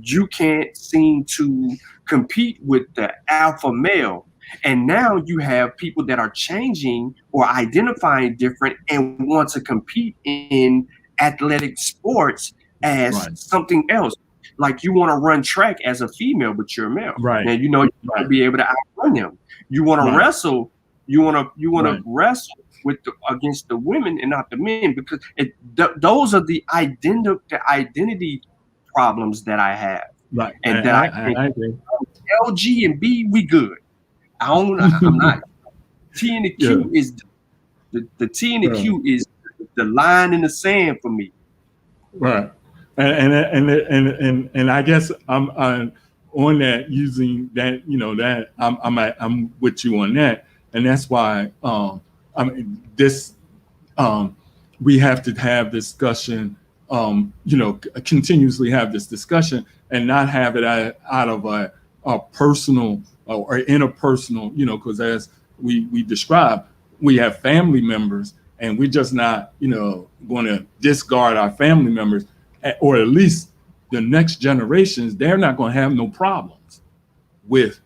you can't seem to compete with the alpha male. And now you have people that are changing or identifying different and want to compete in athletic sports as something else. Like you want to run track as a female, but you're a male. Right. And you want to be able to outrun them. You want to wrestle. You want to wrestle with against the women and not the men, because those are the identity problems that I have. Right. And that I agree. L, G, and B, we good. I'm not. T and the Q is the T and the Q is the line in the sand for me. Right. And I guess I'm on that, using that, that I'm with you on that. And that's why we have to have discussion, continuously have this discussion and not have it out of a personal or interpersonal, because as we describe, we have family members and we're just not, going to discard our family members, or at least the next generations. They're not going to have no problems with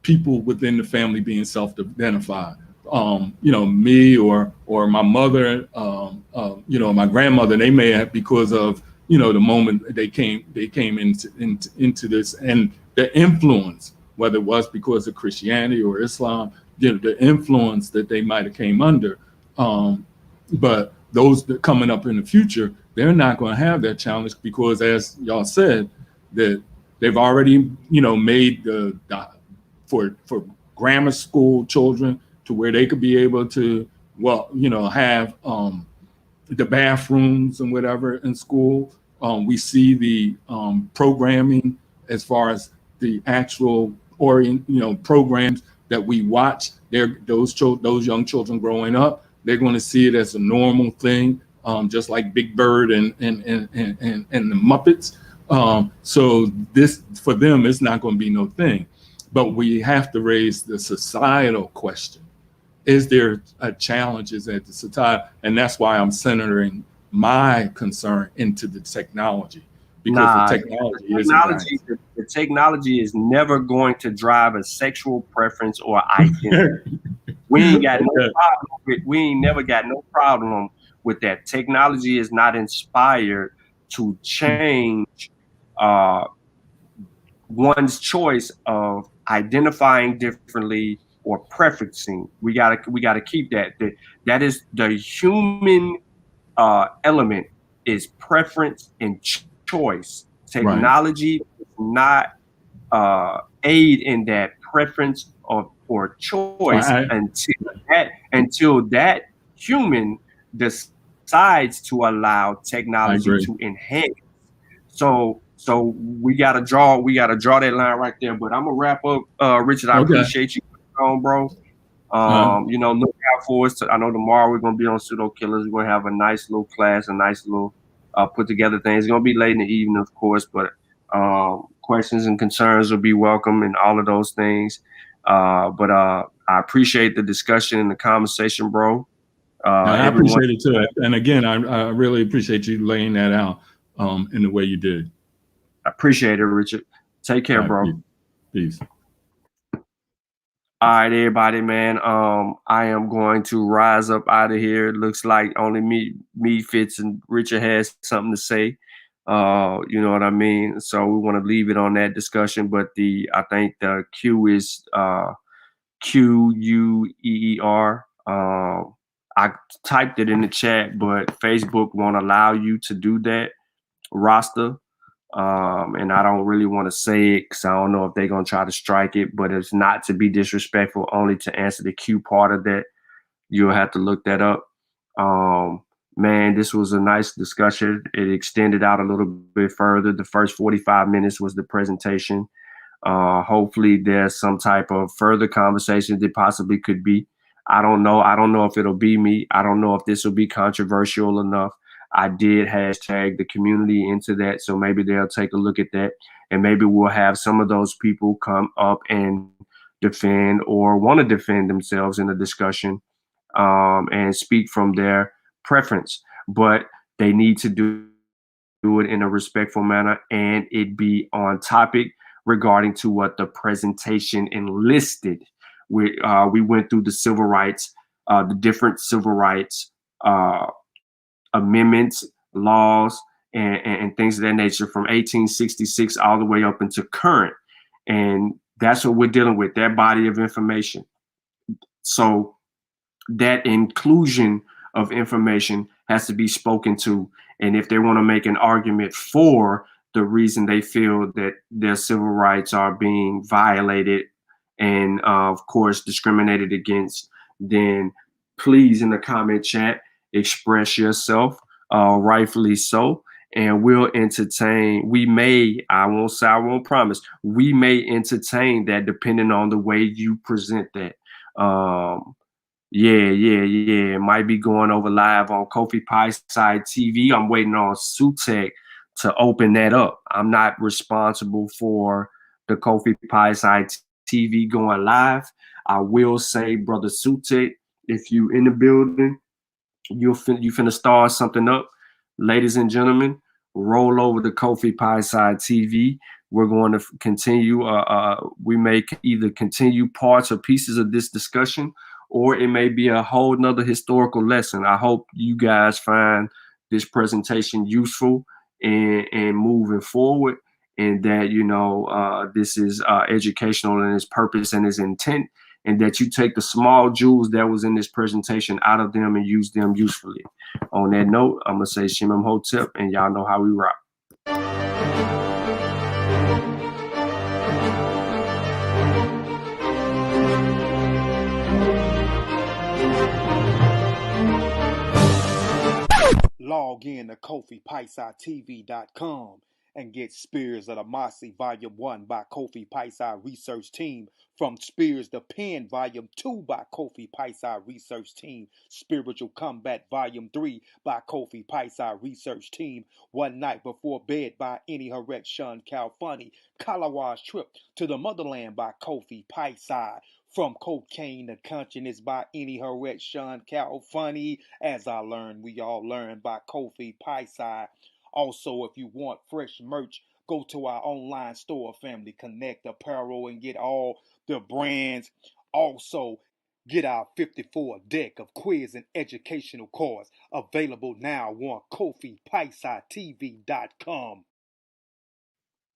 people within the family being self-identified. me or my mother, my grandmother, they may have, because of, the moment they came into this, and the influence, whether it was because of Christianity or Islam, the influence that they might have came under. But those that coming up in the future, they're not going to have that challenge, because, as y'all said, that they've already, made for grammar school children to where they could be able to, have the bathrooms and whatever in school. We see the programming as far as the actual programs that we watch. Those young children growing up, they're going to see it as a normal thing, just like Big Bird and the Muppets. So this, for them, it's not going to be no thing. But we have to raise the societal question. Is there challenges at the society? And that's why I'm centering my concern into the technology, because the technology is never going to drive a sexual preference or identity. We ain't never got no problem with that. Technology is not inspired to change one's choice of identifying differently or preferencing. We gotta keep that. That is the human element, is preference and choice. Technology does not aid in that preference or choice until that human decides to allow technology to enhance. So we gotta draw that line right there. But I'm gonna wrap up, Richard. I appreciate you coming on, bro. Look out for us. I know tomorrow we're gonna be on pseudo killers. We're gonna have a nice little class, a nice little put together thing. It's gonna be late in the evening, of course, but questions and concerns will be welcome and all of those things. But I appreciate the discussion and the conversation, bro. I appreciate it too. And again, I really appreciate you laying that out in the way you did. I appreciate it, Richard. Take care, bro. Peace. All right, everybody, man. I am going to rise up out of here. It looks like only me, Fitz, and Richard has something to say. You know what I mean? So we want to leave it on that discussion. But I think the Q is QUEER. I typed it in the chat, but Facebook won't allow you to do that roster. And I don't really want to say it because I don't know if they're going to try to strike it, but it's not to be disrespectful, only to answer the Q part of that. You'll have to look that up. Man, this was a nice discussion. It extended out a little bit further. The first 45 minutes was the presentation. Hopefully there's some type of further conversation that possibly could be. I don't know. I don't know if it'll be me. I don't know if this will be controversial enough. I did hashtag the community into that, so maybe they'll take a look at that, and maybe we'll have some of those people come up and defend or want to defend themselves in the discussion and speak from their preference. But they need to do it in a respectful manner and it be on topic regarding to what the presentation enlisted. We went through the civil rights, the different civil rights amendments, laws, and things of that nature from 1866 all the way up into current. And that's what we're dealing with, that body of information. So that inclusion of information has to be spoken to. And if they want to make an argument for the reason they feel that their civil rights are being violated and, of course, discriminated against, then please, in the comment chat, express yourself, rightfully so, and we'll entertain. We may, I won't say, I won't promise, we may entertain that depending on the way you present that. Yeah. It might be going over live on Kofi Pie Side TV. I'm waiting on Sutek to open that up. I'm not responsible for the Kofi Pie Side TV going live. I will say, Brother Sutek, if you in the building, you finna start something up. Ladies and gentlemen, roll over to Kofi Pie Side TV. We're going to continue. We may either continue parts or pieces of this discussion, or it may be a whole nother historical lesson. I hope you guys find this presentation useful and moving forward, and that, you know, this is educational in its purpose and its intent, and that you take the small jewels that was in this presentation out of them and use them usefully. On that note, I'm gonna say Shimon Hotep, and y'all know how we rock. Log in to KofiPaisaTV.com and get Spears of the Mossy Volume 1 by Kofi Paisa Research Team, from Spears the Pen Volume 2 by Kofi Paisa Research Team, Spiritual Combat Volume 3 by Kofi Paisa Research Team, One Night Before Bed by Any Harret Shun Kalfunny, Kalawa's Trip to the Motherland by Kofi Paisa, From Cocaine to Consciousness by Any Harret Shun Kalfunny, As I Learned, We All Learn by Kofi Paisa. Also, if you want fresh merch, go to our online store, Family Connect Apparel, and get all the brands. Also, get our 54 deck of quiz and educational cards available now on KofiPaisaTV.com.